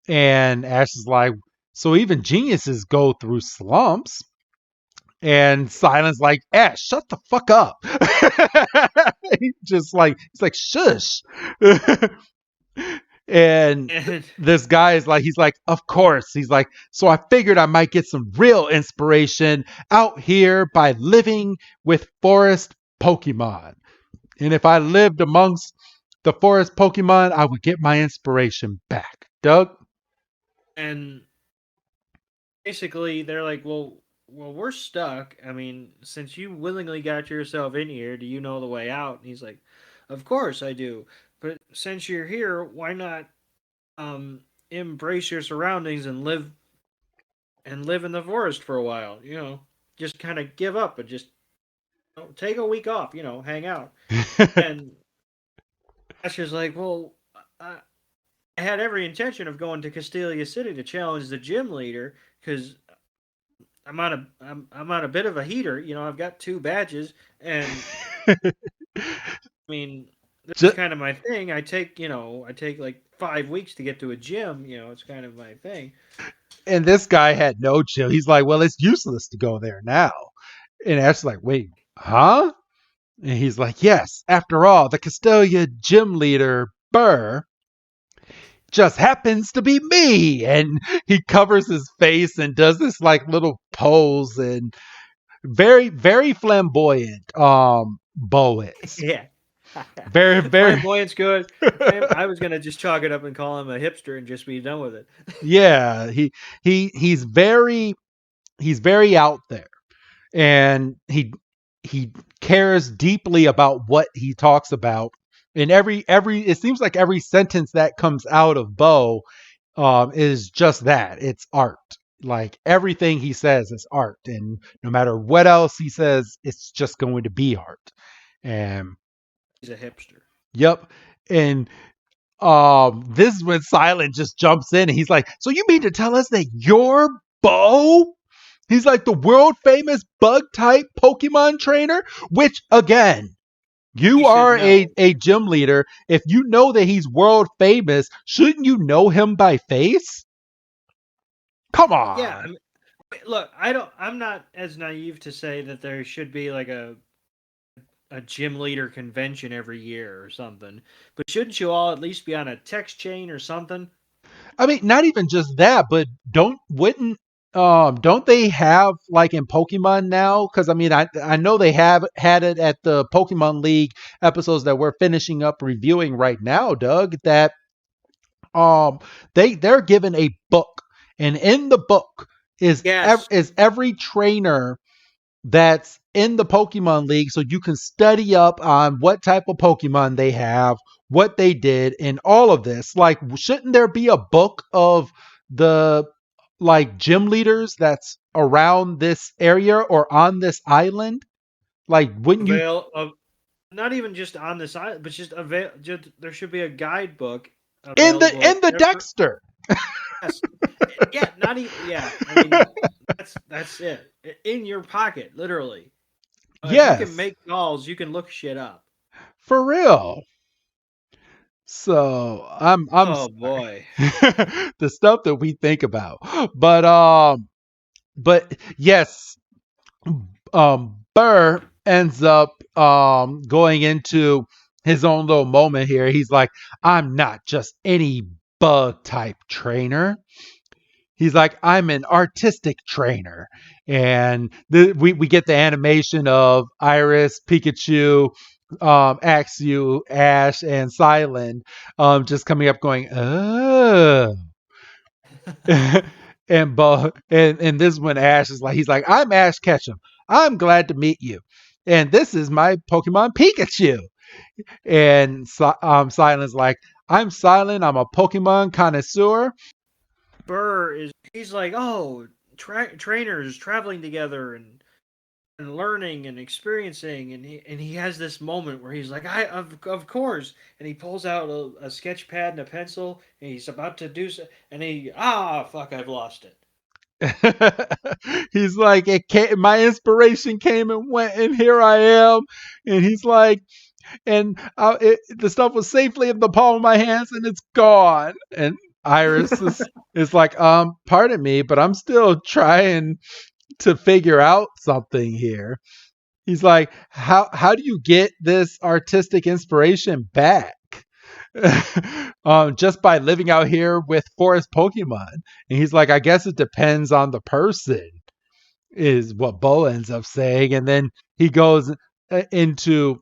And Ash is like, so even geniuses go through slumps. And Silent's like, Ash, shut the fuck up. He's like, shush. And And this guy is like, he's like, of course. He's like, so I figured I might get some real inspiration out here by living with forest Pokemon. And if I lived amongst the forest Pokemon, I would get my inspiration back. Doug? and basically they're like, well, we're stuck. I mean, since you willingly got yourself in here, do you know the way out? And he's like, of course I do. But since you're here, why not um embrace your surroundings and live in the forest for a while? Just kind of give up and just take a week off. Hang out. And Ash is like, well, I, I had every intention of going to Castelia City to challenge the gym leader because I'm on a bit of a heater. I've got two badges, and I mean, this is Ju- kind of my thing. I take like 5 weeks to get to a gym. It's kind of my thing. and this guy had no chill. He's like, well, it's useless to go there now. And Ash's like, wait, huh? And he's like, yes, after all, the Castelia gym leader, Burr, just happens to be me. And he covers his face and does this like little pose, and very, very flamboyant, Bo is. Yeah. Very, very, Flamboyant's good. I was gonna just chalk it up and call him a hipster and just be done with it. yeah, he's very out there, and he cares deeply about what he talks about. And every it seems like every sentence that comes out of Bo is just that. It's art. Like everything he says is art, and no matter what else he says, it's just going to be art. And He's a hipster. yep. And this is when Silent just jumps in and he's like, so you mean to tell us that you're Bo? He's like the world famous bug type Pokemon trainer, which again, He you should are know. a gym leader. If you know that he's world famous, shouldn't you know him by face? Come Yeah. on. Look, I'm not as naive to say that there should be like a gym leader convention every year or something. But shouldn't you all at least be on a text chain or something? I mean, not even just that, but don't they have like in Pokemon now? Because I mean, I know they have had it at the Pokemon League episodes that we're finishing up reviewing right now, Doug. That um they're given a book, and in the book Yes. is every trainer that's in the Pokemon League, so you can study up on what type of Pokemon they have, what they did, and all of this. Like, shouldn't there be a book of the like gym leaders that's around this area or on this island? Like, wouldn't you Avail of not even just on this island, but just there should be a guidebook available at in the every. Dexter? Yes. Yeah, not even. Yeah, I mean that's it. In your pocket, literally. If you can Yes, make calls, you can look shit up. for real. So I'm Oh sorry. boy. The stuff that we think about. But but yes, Burr ends up going into his own little moment here. He's like, I'm not just any bug type trainer. He's like, I'm an artistic trainer. And we get the animation of Iris, Pikachu, Axew, Ash, and Silent just coming up going, oh. And this is when Ash is like, he's like, I'm Ash Ketchum. I'm glad to meet you. And this is my Pokemon Pikachu. And Silent's like, I'm Silent. I'm a Pokemon connoisseur. Burr is he's like, oh, trainers traveling together and learning and experiencing, and he has this moment where he's like, I of course, and he pulls out a sketch pad and a pencil, and he's about to do so, and he fuck, I've lost it. He's like, it came, my inspiration came and went, and here I am. And he's like, and the stuff was safely in the palm of my hands, and it's gone. And Iris is like, pardon me, but I'm still trying to figure out something here. He's like, how do you get this artistic inspiration back? Just by living out here with forest Pokemon. And he's like, I guess it depends on the person, is what Bo ends up saying. And then he goes into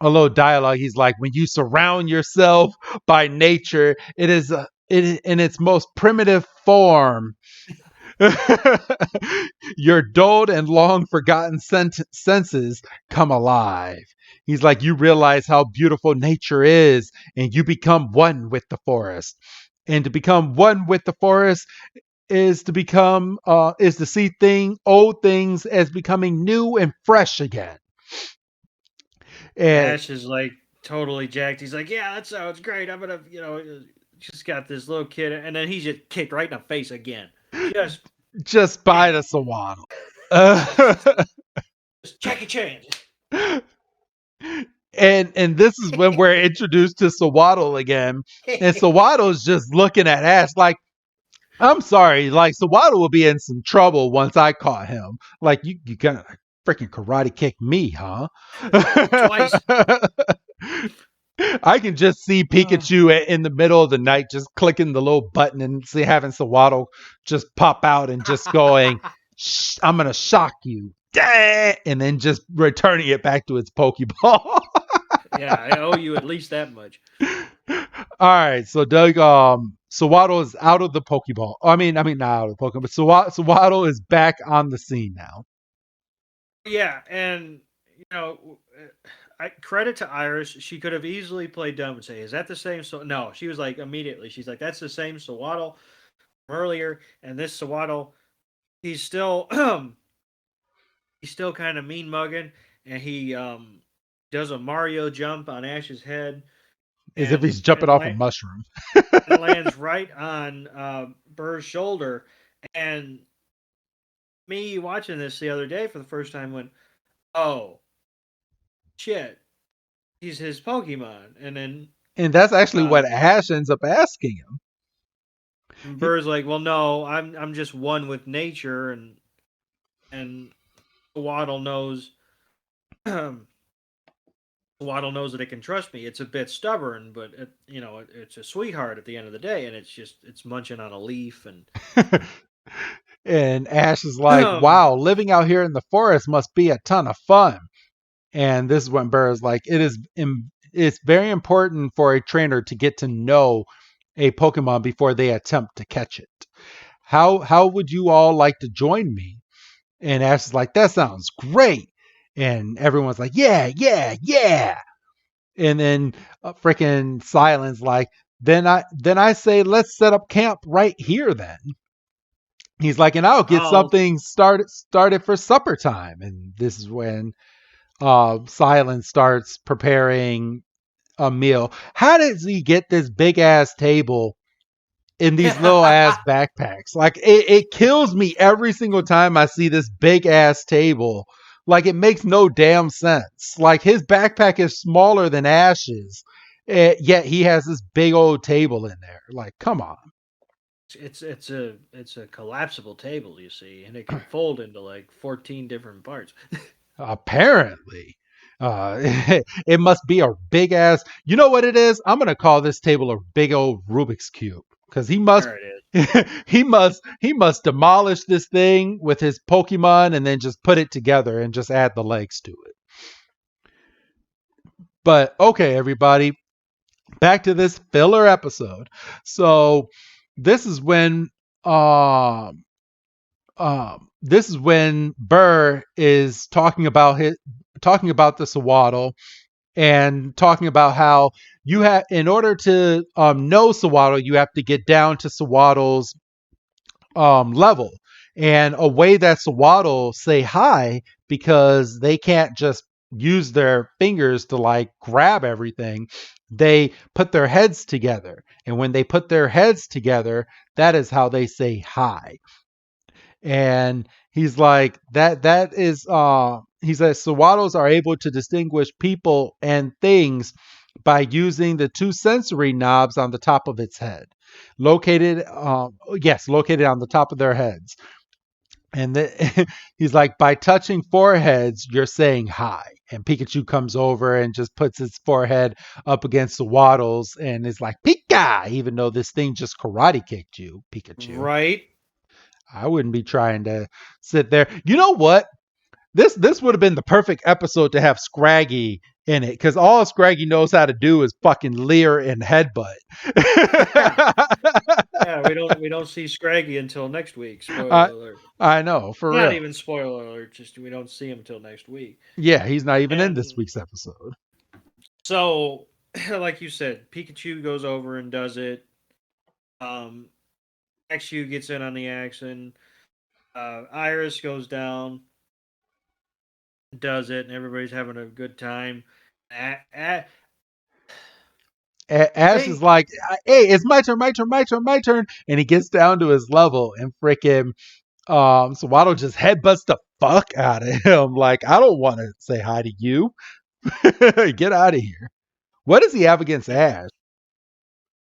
a little dialogue. He's like, when you surround yourself by nature, it is in its most primitive form. Your dulled and long forgotten senses come alive. He's like, you realize how beautiful nature is, and you become one with the forest. And to become one with the forest is to see old things as becoming new and fresh again. And And Ash is like totally jacked. He's like, yeah, that sounds great. I'm gonna, just got this little kid, and then he's just kicked right in the face again. Just, just by damn the Sewaddle. just Jackie Chan. And this is when we're introduced to Sewaddle again. And Sewaddle's just looking at Ash like, I'm sorry, like Sewaddle will be in some trouble once I caught him. Like you gonna freaking karate kick me, huh? Twice. I can just see Uh, Pikachu in the middle of the night just clicking the little button and see having Sewaddle just pop out and just going, I'm gonna shock you. And then just returning it back to its Pokeball. yeah, I owe you at least that much. All right, so Doug, Sewaddle is out of the Pokeball. I mean, not out of the Pokemon, but Sewaddle is back on the scene now. Yeah, and I credit to Iris. She could have easily played dumb and say, "Is that the same?" So no, she was like immediately. She's like, "That's the same Sewaddle from earlier." And this Sewaddle, he's still he's still kind of mean mugging, and he does a Mario jump on Ash's head, As if and he's jumping off a mushroom. it lands right on Burr's shoulder. And me watching this the other day for the first time went, "Oh shit, he's his Pokemon." And then And that's actually what um, Ash ends up asking him. He, Burr's like, "Well, no, I'm just one with nature," and Waddle knows Waddle knows that it can trust me. It's a bit stubborn, but it's a sweetheart at the end of the day, and it's munching on a leaf and and Ash is like, wow, living out here in the forest must be a ton of fun. And this is when Burr is like, it's very important for a trainer to get to know a Pokemon before they attempt to catch it. How would you all like to join me? And Ash is like, that sounds great. And everyone's like, yeah, yeah, yeah. And then freaking Silence like, then I say let's set up camp right here then. He's like, and I'll get I'll something started for supper time. And this is when Silence starts preparing a meal. How does he get this big ass table in these little ass backpacks? Like it kills me every single time I see this big ass table. Like it makes no damn sense. Like his backpack is smaller than Ash's, Yet he has this big old table in there. Like, come on. It's a collapsible table, you see, and it can fold into like 14 different parts. Apparently. It must be a big ass. You know what it is? I'm gonna call this table a big old Rubik's cube because he must There it is. he must demolish this thing with his Pokemon and then just put it together and just add the legs to it. But okay, everybody, back to this filler episode. So this is when um this is when Burr is talking about the Sewaddle and talking about how you have in order to know Sewaddle, you have to get down to Sewaddle's level. And a way that Sewaddle say hi because they can't just use their fingers to like grab everything. They put their heads together. And when they put their heads together, that is how they say hi. And he's like that is he says Sawaddles are able to distinguish people and things by using the two sensory knobs on the top of its head, located located on the top of their heads. And he's like, by touching foreheads, you're saying hi. And Pikachu comes over and just puts his forehead up against the Waddles and is like, Pika, even though this thing just karate kicked you, Pikachu. Right? I wouldn't be trying to sit there. You know what? This would have been the perfect episode to have Scraggy in it because all Scraggy knows how to do is fucking leer and headbutt. Yeah, we don't see Scraggy until next week. Spoiler I, alert. I know, for Not real. even spoiler alert. Just we don't see him until next week. Yeah, he's not even in this And week's episode. so, like you said, Pikachu goes over and does it. Um, XU gets in on the action. Iris goes down, does it, and everybody's having a good time. I Ash is think like, "Hey, it's my turn, my turn, my turn, my turn," and he gets down to his level, and freaking so Waddle just headbutts the fuck out of him. Like, I don't want to say hi to you. Get out of here. What does he have against Ash?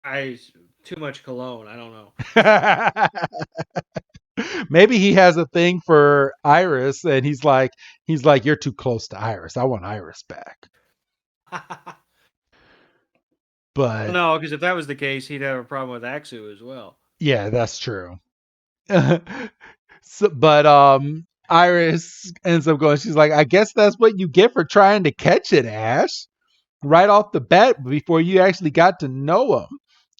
I too much cologne. I don't know. Maybe he has a thing for Iris, and he's like, you're too close to Iris. I want Iris back. But No, because if that was the case, he'd have a problem with Axu as well. yeah, that's true. But Iris ends up going. She's like, I guess that's what you get for trying to catch it, Ash. Right off the bat, before you actually got to know him.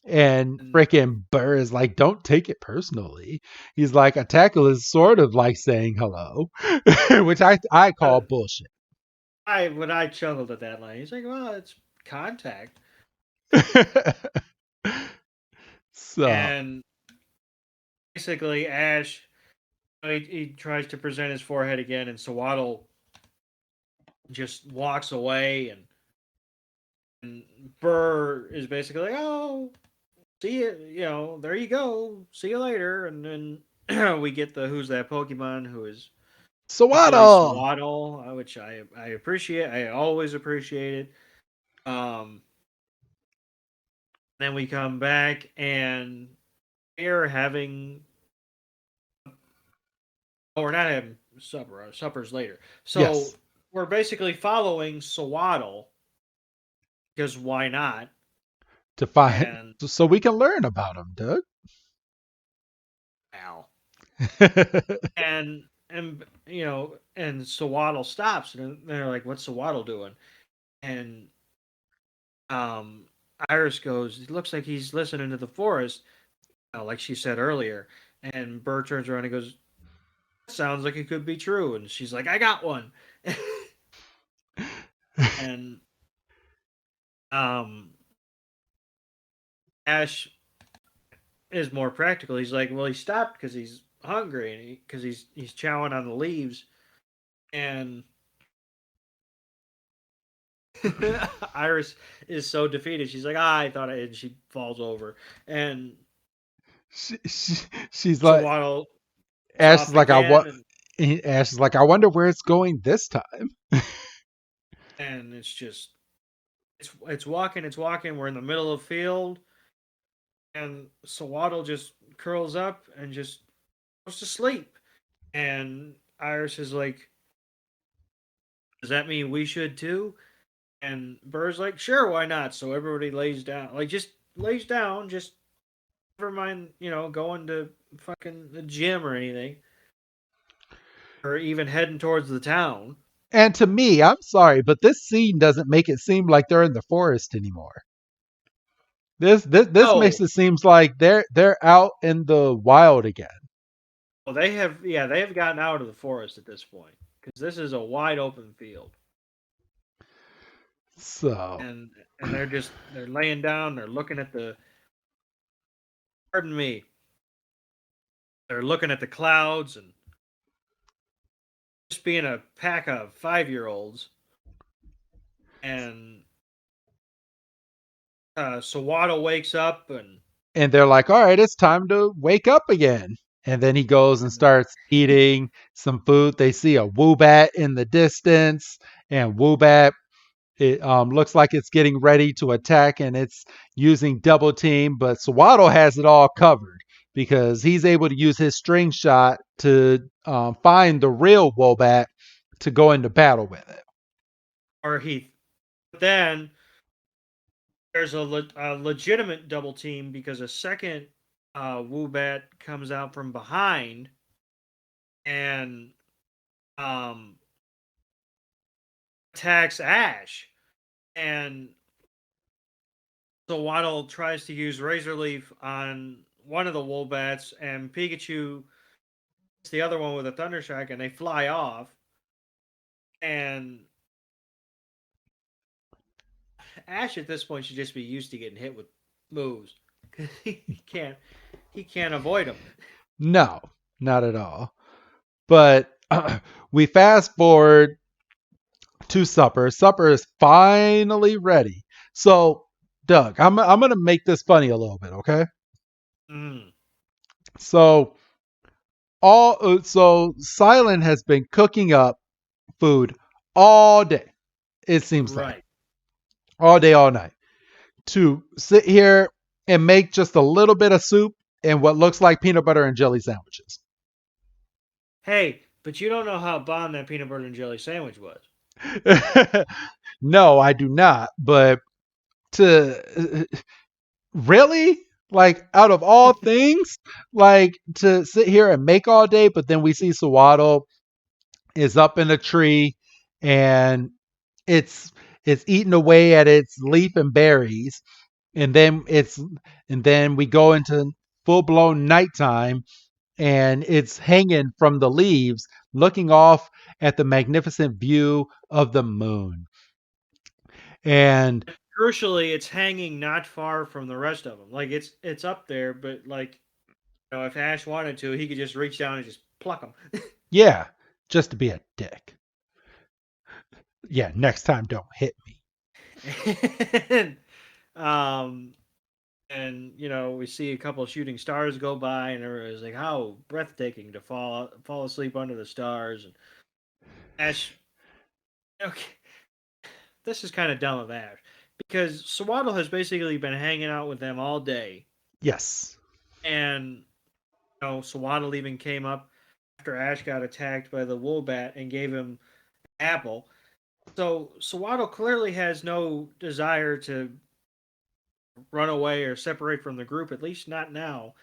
And And freaking Burr is like, don't take it personally. He's like, a tackle is sort of like saying hello, which I call bullshit. I chuckled at that line. He's like, "Well, it's contact," So, and basically Ash he tries to present his forehead again, and Sewaddle just walks away, and Burr is basically like, "Oh, see you, there you go, see you later," and then we get the who's that Pokemon who is actually Sewaddle. Sewaddle, which I appreciate. I always appreciate it. Then we come back and we're having. Oh, we're not having supper. Supper's later. So Yes. we're basically following Sewaddle because why not? To find, And so we can learn about him, Doug. Al and and Sewaddle stops and they're like, "What's Sewaddle doing?" And um, Iris goes, "It looks like he's listening to the forest," like she said earlier. And Burr turns around and goes, "Sounds like it could be true." And she's like, "I got one." And um, Ash is more practical. He's like, "Well, he stopped because he's hungry and because he's chowing on the leaves." And Iris is so defeated. She's like, I thought I," and she falls over. And she, she, she's so like, Waddle Ash is off like, I again, what? Ash is like, I wonder where it's going this time. and it's just It's walking, it's walking. We're in the middle of the field, and Sewaddle just curls up and just goes to sleep. And Iris is like, "Does that mean we should too?" And Burr's like, "Sure, why not?" So everybody lays down, like just lays down, just never mind, going to fucking the gym or anything, or even heading towards the town. And to me, I'm sorry, but this scene doesn't make it seem like they're in the forest anymore. This makes Oh, it seems like they're out in the wild again. well, they have gotten out of the forest at this point because this is a wide open field, So, and they're laying down, they're looking at the, pardon me, they're looking at the clouds and just being a pack of 5-year-olds, and Sawada wakes up and they're like, "All right, it's time to wake up again." And then he goes and and starts eating some food. They see a Woobat in the distance, and Woobat it looks like it's getting ready to attack, and it's using double team. But Sewaddle has it all covered because he's able to use his string shot to find the real Woobat to go into battle with it. or Heath. But then there's a legitimate double team because a second Woobat comes out from behind and um, attacks Ash. And so Waddle tries to use Razor Leaf on one of the Woolbats, and Pikachu hits the other one with a Thunder Shock, and they fly off. And Ash at this point should just be used to getting hit with moves because he can't avoid them. No, not at all. But we fast forward to supper. Supper is finally ready. So, Doug, I'm gonna make this funny a little bit, okay? Mm, So so Silent has been cooking up food all day. It seems like right. all day, all night to sit here and make just a little bit of soup and what looks like peanut butter and jelly sandwiches. Hey, but you don't know how bomb that peanut butter and jelly sandwich was. No, I do not. But to really, like, out of all things, like to sit here and make all day, but then we see Sawaddle is up in a tree and it's it's eating away at its leaf and berries, and then we go into full blown nighttime, and it's hanging from the leaves, looking off at the magnificent view of the moon. And Crucially, it's hanging not far from the rest of them. Like it's up there, but like if Ash wanted to, he could just reach down and just pluck them. yeah, just to be a dick. Yeah, next time don't hit me. and, um, and we see a couple of shooting stars go by, and everybody's like, "How breathtaking to fall asleep under the stars." And Ash, okay, this is kind of dumb of Ash because Swaddle has basically been hanging out with them all day, Yes. and Swaddle even came up after Ash got attacked by the Woobat and gave him an apple. So Swaddle clearly has no desire to run away or separate from the group, at least not now.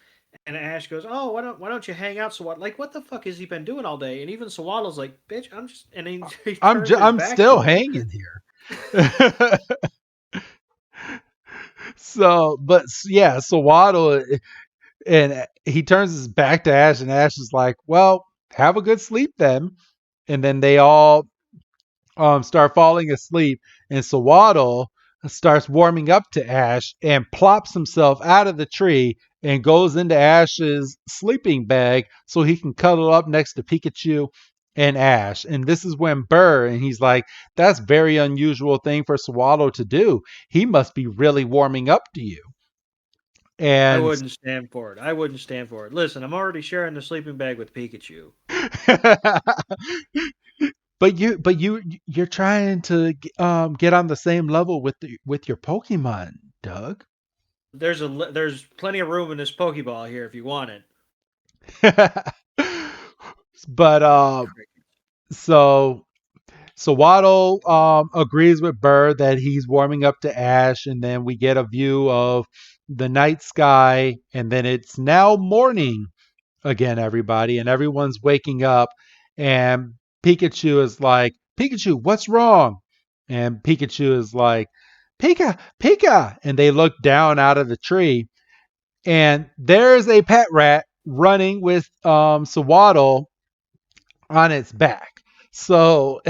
And Ash goes, "Oh, why don't you hang out, Swaddle? Like, what the fuck has he been doing all day?" And even Swaddle's like, "Bitch, I'm just," and he turns his I'm back still to him. hanging here. So, but yeah, so Waddle, and he turns his back to Ash, and Ash is like, "Well, have a good sleep then." And then they all start falling asleep, and Sawaddle starts warming up to Ash and plops himself out of the tree and goes into Ash's sleeping bag so he can cuddle up next to Pikachu and Ash. And this is when Burr, and he's like, "That's very unusual thing for Sawaddle to do. He must be really warming up to you." I And wouldn't stand for it. I wouldn't stand for it. Listen, I'm already sharing the sleeping bag with Pikachu. but you're trying to get on the same level with with your Pokemon, Doug. There's plenty of room in this Pokeball here if you want it. But so Waddle agrees with Burr that he's warming up to Ash, and then we get a view of the night sky, and then it's now morning again, everybody, and everyone's waking up, and Pikachu is like, Pikachu, what's wrong? And Pikachu is like, Pika, Pika, and they look down out of the tree, and there's a pet rat running with Sewaddle on its back. So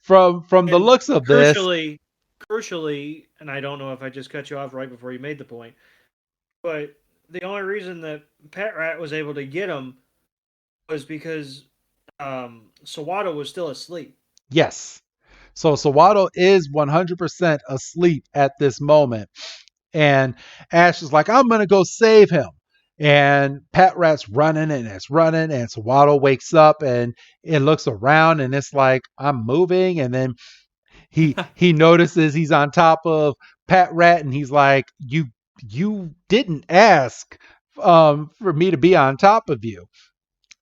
from the And looks of this, crucially, and I don't know if I just cut you off right before you made the point, but the only reason that Pet Rat was able to get him was because Sawada was still asleep. yes. So Sewaddle is 100% asleep at this moment. And Ash is like, I'm going to go save him. And Pat Rat's running and it's running. And Sewaddle wakes up and it looks around and it's like, I'm moving. And then he notices he's on top of Pat Rat and he's like, you didn't ask for me to be on top of you.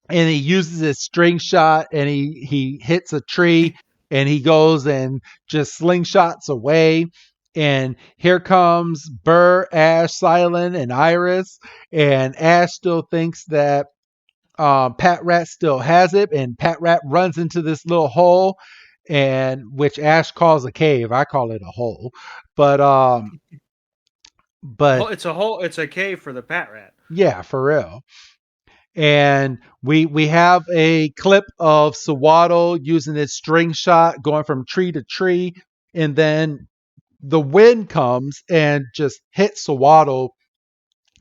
And he uses his string shot and he hits a tree and he goes and just slingshots away. And here comes Burr, Ash, Silent, and Iris. And Ash still thinks that Pat Rat still has it, and Pat Rat runs into this little hole, and which Ash calls a cave. I call it a hole, but but It's a cave for the Pat Rat. yeah, for real. And we have a clip of Sewaddle using his string shot going from tree to tree, and then the wind comes and just hits Sewaddle,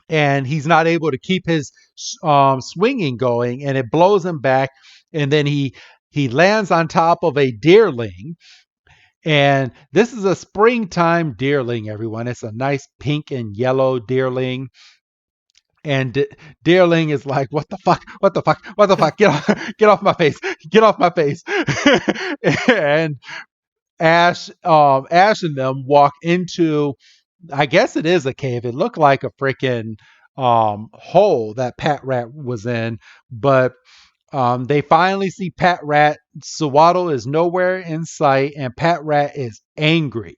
and he's not able to keep his swinging going, and it blows him back, and then he lands on top of a deerling. And this is a springtime deerling, everyone. It's a nice pink and yellow deerling. And Deerling is like, what the fuck? What the fuck? What the fuck? Get off my face! Get off my face! And Ash and them walk into, I guess it is a cave. It looked like a freaking hole that Pat Rat was in, but they finally see Pat Rat. Sewaddle is nowhere in sight, and Pat Rat is angry.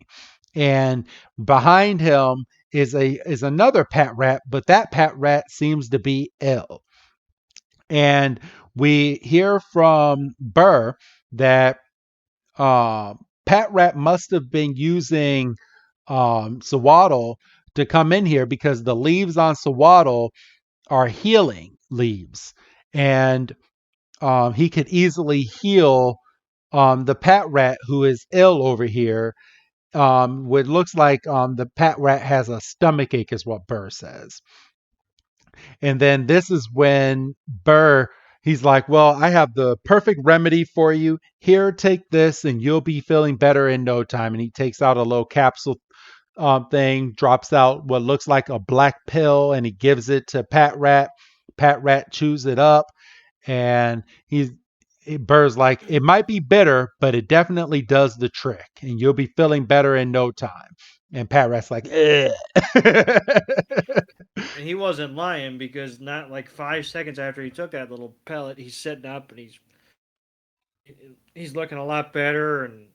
And behind him is another Pat Rat, but that Pat Rat seems to be ill. And we hear from Burr that Pat Rat must have been using Sewaddle to come in here because the leaves on Sewaddle are healing leaves, and he could easily heal the Pat Rat who is ill over here. What looks like the Pat Rat has a stomach ache, is what Burr says. And then this is when Burr, he's like, well, I have the perfect remedy for you. Here, take this, and you'll be feeling better in no time. And he takes out a little capsule thing, drops out what looks like a black pill, and he gives it to Pat Rat. Pat Rat chews it up, and Burr's like, it might be bitter, but it definitely does the trick, and you'll be feeling better in no time. And Pat Rat's like, And he wasn't lying because not like 5 seconds after he took that little pellet, he's sitting up and he's looking a lot better. And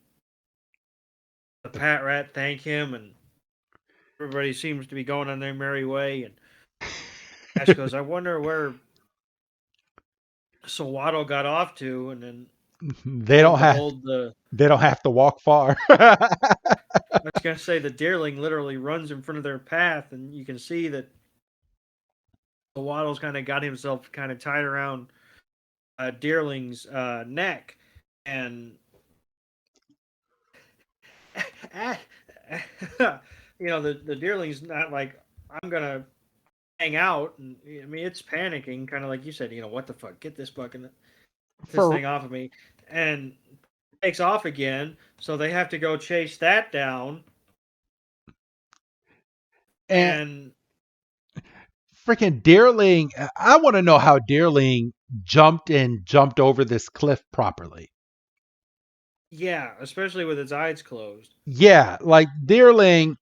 the Pat Rat thank him, and everybody seems to be going on their merry way. And Ash goes, "I wonder where Sewaddle got off to," and then they lo don't and have behold, they don't have to walk far. I was gonna say the deerling literally runs in front of their path, and you can see that Sewaddle's kind of got himself kind of tied around Deerling's neck, and the Deerling's not like, I'm gonna hang out, and I mean it's panicking, kind of like you said. What the fuck? Get this fucking this For thing off of me, and takes off again. So they have to go chase that down, and and freaking Deerling, I want to know how Deerling jumped over this cliff properly. Yeah, especially with its eyes closed. Yeah, like Deerling.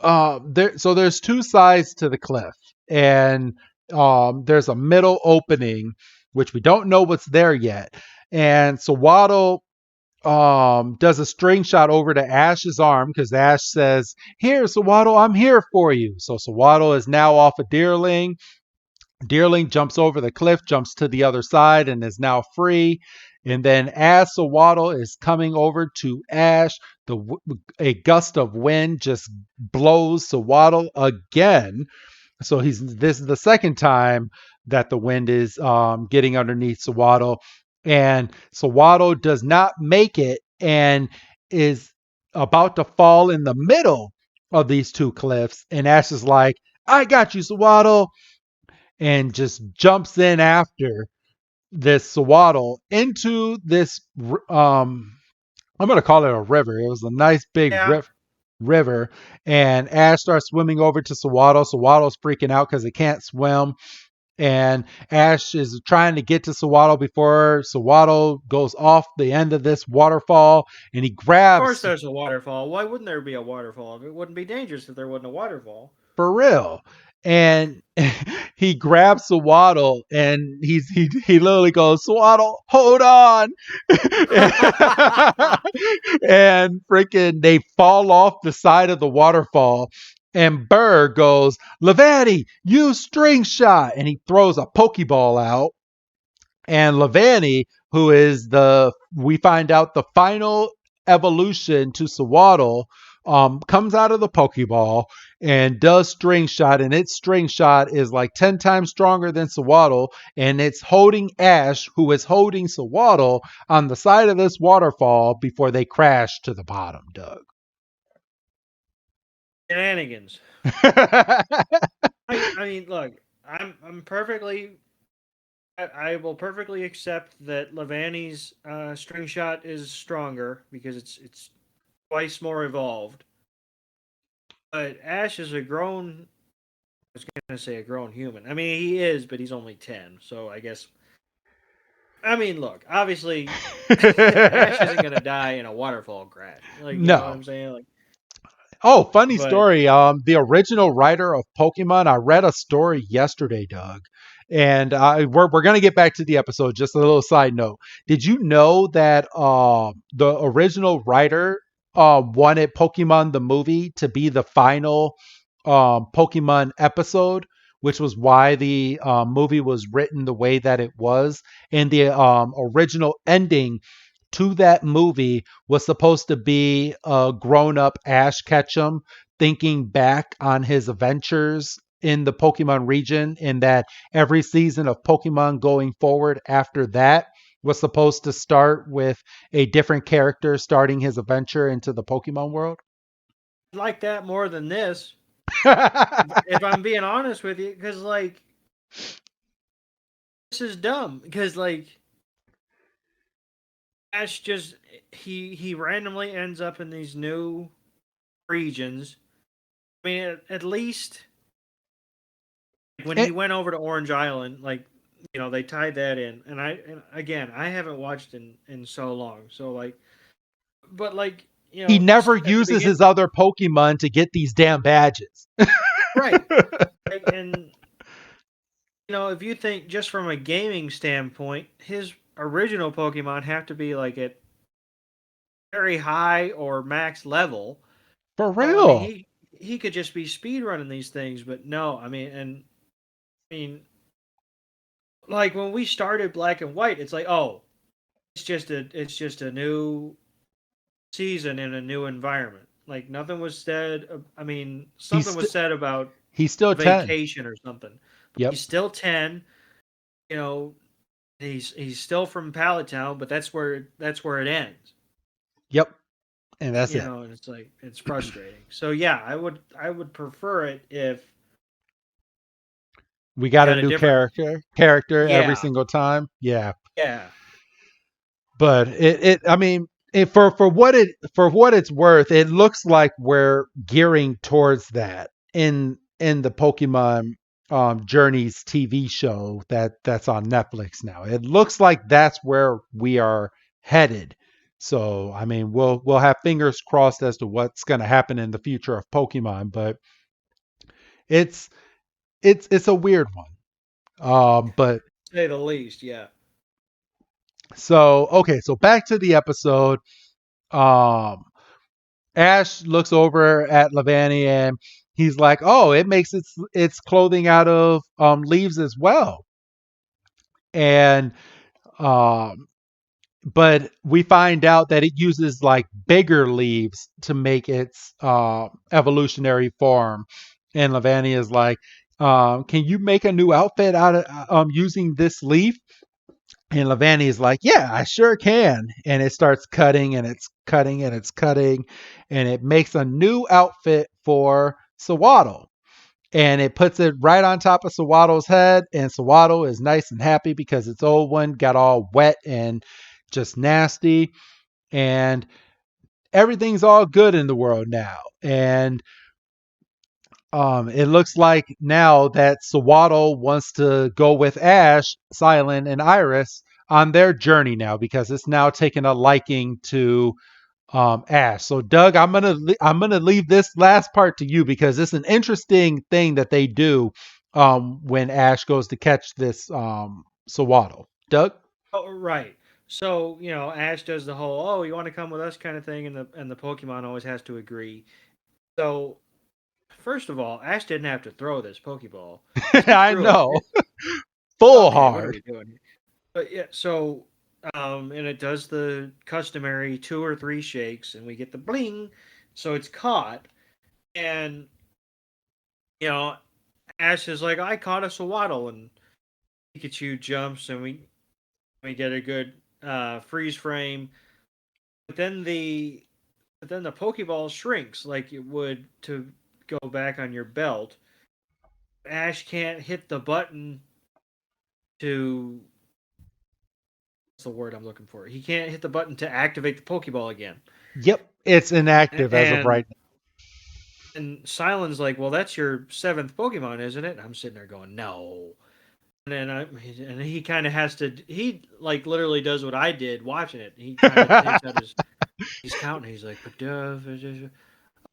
So there's two sides to the cliff, and there's a middle opening, which we don't know what's there yet. And so Waddle does a string shot over to Ash's arm because Ash says, "Here, Sewaddle, I'm here for you." So Sewaddle is now off of Deerling. Deerling jumps over the cliff, jumps to the other side, and is now free. And then as Sewaddle is coming over to Ash, a gust of wind just blows Sewaddle again. So he's this is the second time that the wind is getting underneath Sewaddle, and Sewaddle does not make it and is about to fall in the middle of these two cliffs. And Ash is like, "I got you, Sewaddle," and just jumps in after this Sewaddle into this. I'm gonna call it a river. It was a nice big Yeah, river, and Ash starts swimming over to Sewaddle. Sewaddle's freaking out because it can't swim, and Ash is trying to get to Sewaddle before Sewaddle goes off the end of this waterfall, and he of course grabs there's a waterfall. Why wouldn't there be a waterfall? It wouldn't be dangerous if there wasn't a waterfall. for real. And he grabs Sewaddle and he literally goes, "Sewaddle, hold on." And freaking they fall off the side of the waterfall. And Burr goes, "Levati, use string shot." And he throws a Pokeball out. And Levani, who is we find out the final evolution to Sewaddle, comes out of the Pokeball and does string shot, and its string shot is like 10 times stronger than Sewaddle, and it's holding Ash, who is holding Sewaddle, on the side of this waterfall before they crash to the bottom, Doug. Shenanigans. I mean, look, I'm perfectly. I will perfectly accept that Levani's string shot is stronger because it's twice more evolved. But Ash is a grown. I was gonna say a grown human. I mean, he is, but he's only 10. So I guess. I mean, look. Obviously, Ash isn't gonna die in a waterfall crash. Like, you know what No. I'm saying? Like, Oh, funny but story. The original writer of Pokemon, I read a story yesterday, Doug, and we're gonna get back to the episode. Just a little side note. Did you know that the original writer wanted Pokemon the movie to be the final Pokemon episode, which was why the movie was written the way that it was, and the original ending to that movie was supposed to be a grown up Ash Ketchum thinking back on his adventures in the Pokemon region, and that every season of Pokemon going forward after that was supposed to start with a different character starting his adventure into the Pokemon world. I like that more than this. If I'm being honest with you, because like this is dumb. Because like Ash just he randomly ends up in these new regions. I mean, at least when he It- went over to Orange Island, like they tied that in. And again, I haven't watched in so long, so like, but like he never at the uses begin, his other Pokemon to get these damn badges. right? And if you think just from a gaming standpoint, his original Pokemon have to be like at very high or max level. For So I mean, real. he could just be speed running these things, but no, I mean, like when we started Black and White, it's like, oh, it's just a new season in a new environment. Like nothing was said. I mean, He's something was st- said about he's still 10. vacation or something. But Yep. he's still 10. You know, he's still from Pallet Town, but that's where it ends. Yep. And that's it. And it's like it's frustrating. So yeah, I would prefer it if We we got a had a new different. character every Yeah, single time. Yeah. yeah. But I mean, for what it's worth, it looks like we're gearing towards that in the Pokemon Journeys TV show that's on Netflix now. It looks like that's where we are headed So I mean, we'll have fingers crossed as to what's going to happen in the future of Pokemon, but it's it's a weird one. But Say the least. Yeah. so okay, so back to the episode. Um, Ash looks over at Levani and he's like, "Oh, it makes its clothing out of leaves as well." And um, but we find out that it uses like bigger leaves to make its evolutionary form. And Levani is like, "Can you make a new outfit out of using this leaf?" And Levani is like, "Yeah, I sure can." And it starts cutting and it's cutting and it's cutting, and it makes a new outfit for Sewaddle. And it puts it right on top of Sewaddle's head, and Sewaddle is nice and happy because its old one got all wet and just nasty. And everything's all good in the world now. And it looks like now that Sewaddle wants to go with Ash, Silent, and Iris on their journey now because it's now taken a liking to Ash. So Doug, I'm gonna leave this last part to you because it's an interesting thing that they do when Ash goes to catch this Sewaddle. Doug? Oh, right. So Ash does the whole "oh, you want to come with us" kind of thing, and the Pokemon always has to agree. So first of all, Ash didn't have to throw this Pokeball. He I threw it. know. Full Okay, what are hard. we doing here? But yeah, so and it does the customary two or three shakes, and we get the bling. So it's caught, and you know, Ash is like, "I caught a Sewaddle," and Pikachu jumps, and we get a good freeze frame. But then the Pokeball shrinks like it would to go back on your belt. Ash can't hit the button to what's the word I'm looking for? He can't hit the button to activate the Pokeball again. Yep, it's inactive as of And right Silent's like, "Well, that's your seventh Pokemon, isn't it?" And I'm sitting there going, "No." And he kind of has to. He like literally does what I did watching it. He kind of now. takes out he's counting. He's like,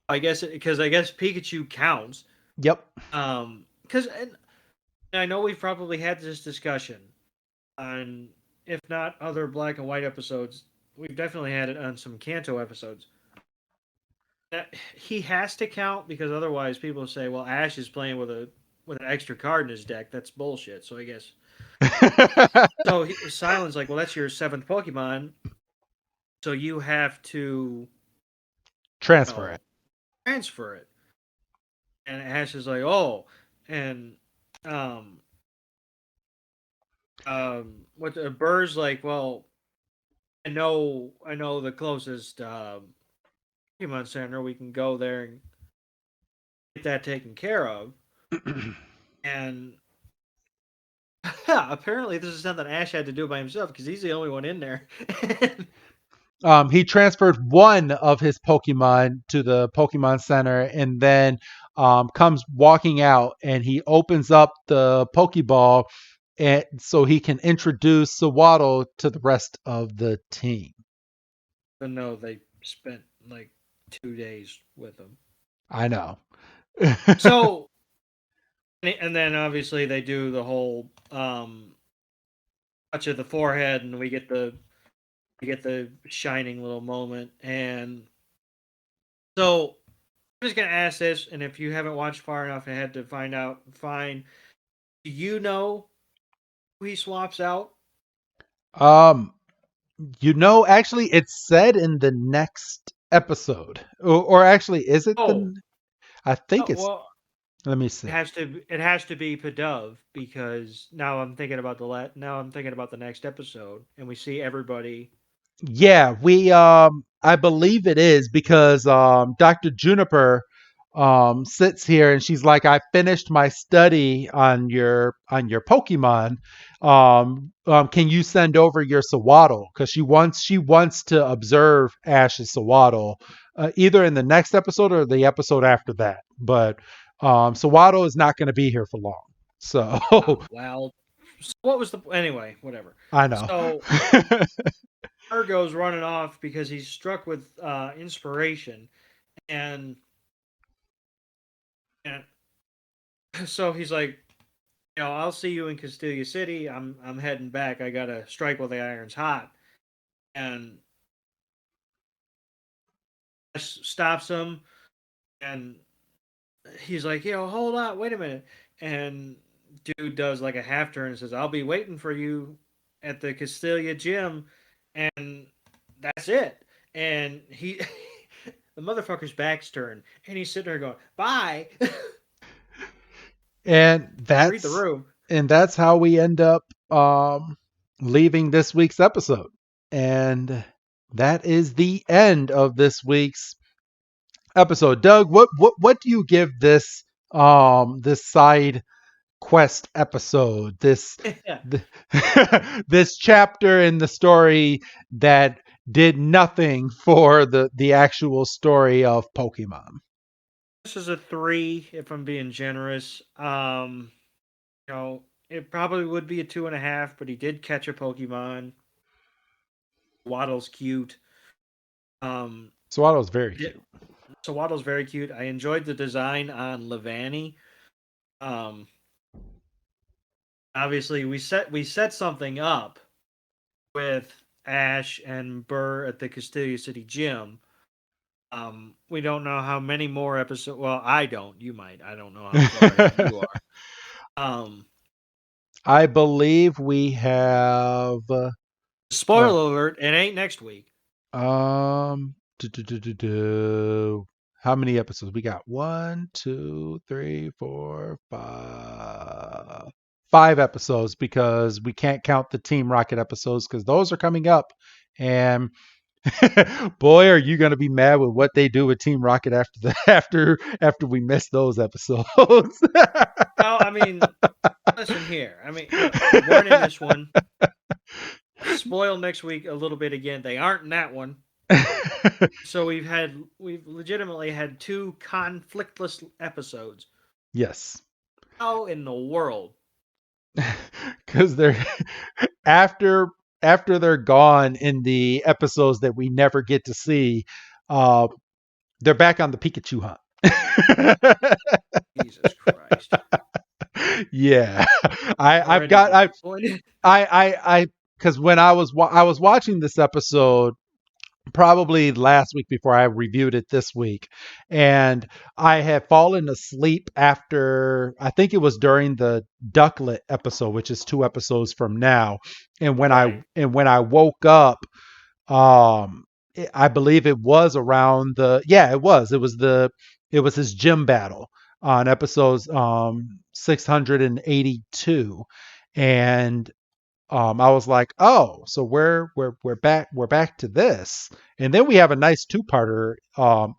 I guess because I guess Pikachu counts. Yep. Because I know we've probably had this discussion on, if not other Black and White episodes, we've definitely had it on some Kanto episodes. That he has to count because otherwise people say, "Well, Ash is playing with an extra card in his deck." That's bullshit. So I guess so. Silent's like, "Well, that's your seventh Pokemon, so you have to, you Transfer know, it. transfer it." And Ash is like, "Oh," and um what Burr's like, "Well, I know the closest Pokemon Center. We can go there and get that taken care of." And apparently, this is something Ash had to do by himself because he's the only one in there. He transferred one of his Pokemon to the Pokemon Center and then comes walking out and he opens up the Pokeball and so he can introduce Sewaddle to the rest of the team. But no, they spent like 2 days with him. I know. So, and then obviously they do the whole touch of the forehead, and we get the shining little moment. And so I'm just gonna ask this, and if you haven't watched far enough ahead to find out, fine. Do you know who he swaps out? um, actually, it's said in the next episode, or actually, is it Oh, the? I think oh it's. well, Let me see. it has to be Pidove because now I'm thinking about now I'm thinking about the next episode, and we see everybody. Yeah, we I believe it is because Dr. Juniper sits here and she's like, I finished my study on your Pokemon. Can you send over your Sewaddle? Because she wants to observe Ash's Sewaddle, either in the next episode or the episode after that. But Sewaddle is not going to be here for long. So Well, so what was the anyway? Whatever. I know. So Burgh goes running off because he's struck with inspiration, and and so he's like, I'll see you in Castelia City. I'm heading back. I gotta strike while the iron's hot. And stops him, and he's like, hold on, wait a minute. And dude does like a half turn and says, I'll be waiting for you at the Castelia gym. And that's it. And the motherfucker's back's turned, and he's sitting there going, bye. and Read the that's room. and that's how we end up leaving this week's episode. And that is the end of this week's episode. Doug, what do you give this side quest episode, Yeah. th- this chapter in the story that did nothing for the actual story of Pokemon? This is a 3, if I'm being generous. It probably would be a 2.5, but he did catch a Pokemon. Waddle's cute. Um, Sewaddle is very yeah, cute. so Waddle's very cute. I enjoyed the design on Levani. Um, Obviously, we set something up with Ash and Burr at the Castelia City Gym. We don't know how many more episodes. Well, I don't. You might. I don't know how far ahead you are. Um, I believe we have uh, Spoiler alert: it ain't next week. how many episodes we got? One, two, three, four, five. 5 episodes, because we can't count the Team Rocket episodes because those are coming up. And boy, are you going to be mad with what they do with Team Rocket after after we miss those episodes. Well, I mean, listen here. I mean, look, they weren't in this one. Spoil next week a little bit again. They aren't in that one. So we've legitimately had 2 conflictless episodes. Yes. How in the world? Because they're after after they're gone in the episodes that we never get to see, uh, they're back on the Pikachu hunt. Jesus Christ! Yeah, I've Already got disappointed. I because when I was watching this episode probably last week before I reviewed it this week. And I had fallen asleep after, I think it was during the Ducklet episode, which is 2 episodes from now. And Right. when I woke up, I believe it was around it was his gym battle on episodes 682. And I was like, oh, so we're back to this, and then we have a nice two-parter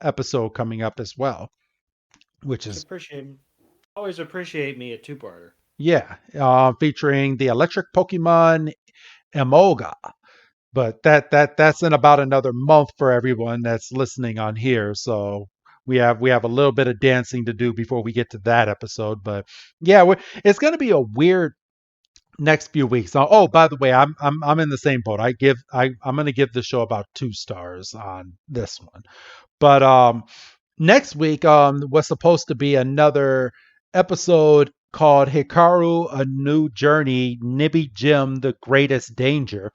episode coming up as well, which Always is appreciate always appreciate me a 2-parter. yeah, featuring the electric Pokemon Emolga. But that's in about another month for everyone that's listening on here. So we have a little bit of dancing to do before we get to that episode. But yeah, it's going to be a weird next few weeks. Oh, by the way, I'm in the same boat. I'm going to give the show about 2 stars on this one. But next week was supposed to be another episode called Hikaru: A New Journey, Nibby Jim: The Greatest Danger.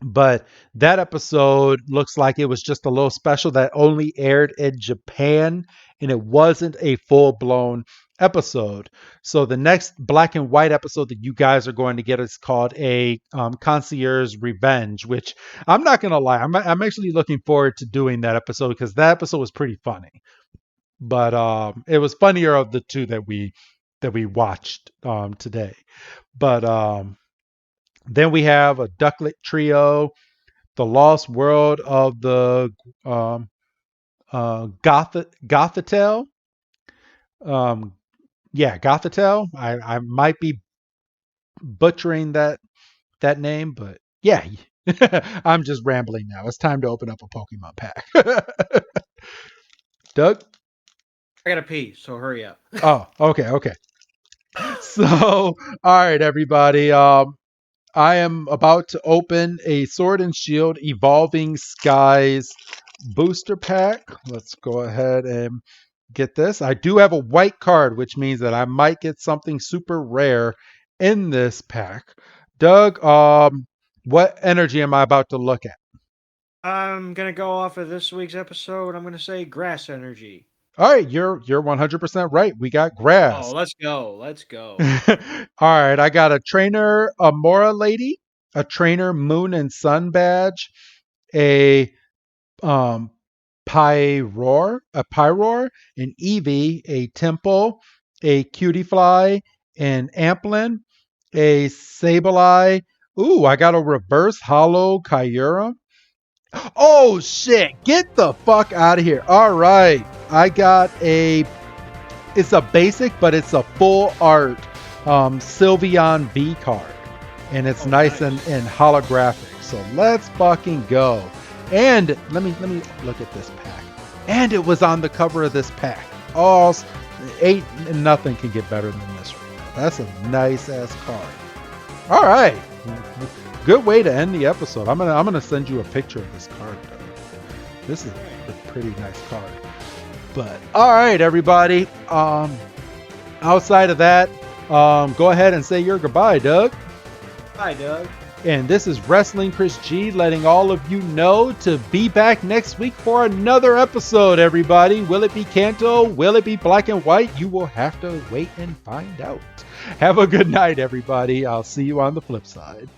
But that episode looks like it was just a little special that only aired in Japan, and it wasn't a full blown episode. So the next black and white episode that you guys are going to get is called a Concierge Revenge, which I'm not going to lie, I'm actually looking forward to doing that episode because that episode was pretty funny. But it was funnier of the two that we watched today. But then we have a Ducklet Trio, the Lost World of the um, Gothitelle. Um, yeah, Gothitelle. I might be butchering that name, but yeah, I'm just rambling now. It's time to open up a Pokemon pack. Doug? I gotta pee, so hurry up. Oh, okay. So, all right, everybody. I am about to open a Sword and Shield Evolving Skies booster pack. Let's go ahead and get this. I do have a white card, which means that I might get something super rare in this pack. Doug, what energy am I about to look at? I'm gonna go off of this week's episode. I'm gonna say grass energy. All right, you're 100% right. We got Oh, grass. let's go. Let's go. All right, I got a trainer Amora lady, a trainer Moon and Sun badge, a um Pyroar, an Eevee, a Temple, a Cutiefly, an Amplin, a Sableye. Ooh, I got a reverse hollow Kyurem. Oh shit, get the fuck out of here. All right. I got a it's a basic, but it's a full art Sylveon V card. And it's Oh, nice nice. and holographic. So let's fucking go. And let me look at this pack. And it was on the cover of this pack. Oh, ain't nothing can get better than this right now. That's a nice ass card. All right. Good way to end the episode. I'm gonna send you a picture of this card, though. This is a pretty nice card. But all right, everybody. Outside of that, go ahead and say your goodbye, Doug. Hi, Doug. And this is Wrestling Chris G letting all of you know to be back next week for another episode, everybody. Will it be Kanto? Will it be black and white? You will have to wait and find out. Have a good night, everybody. I'll see you on the flip side.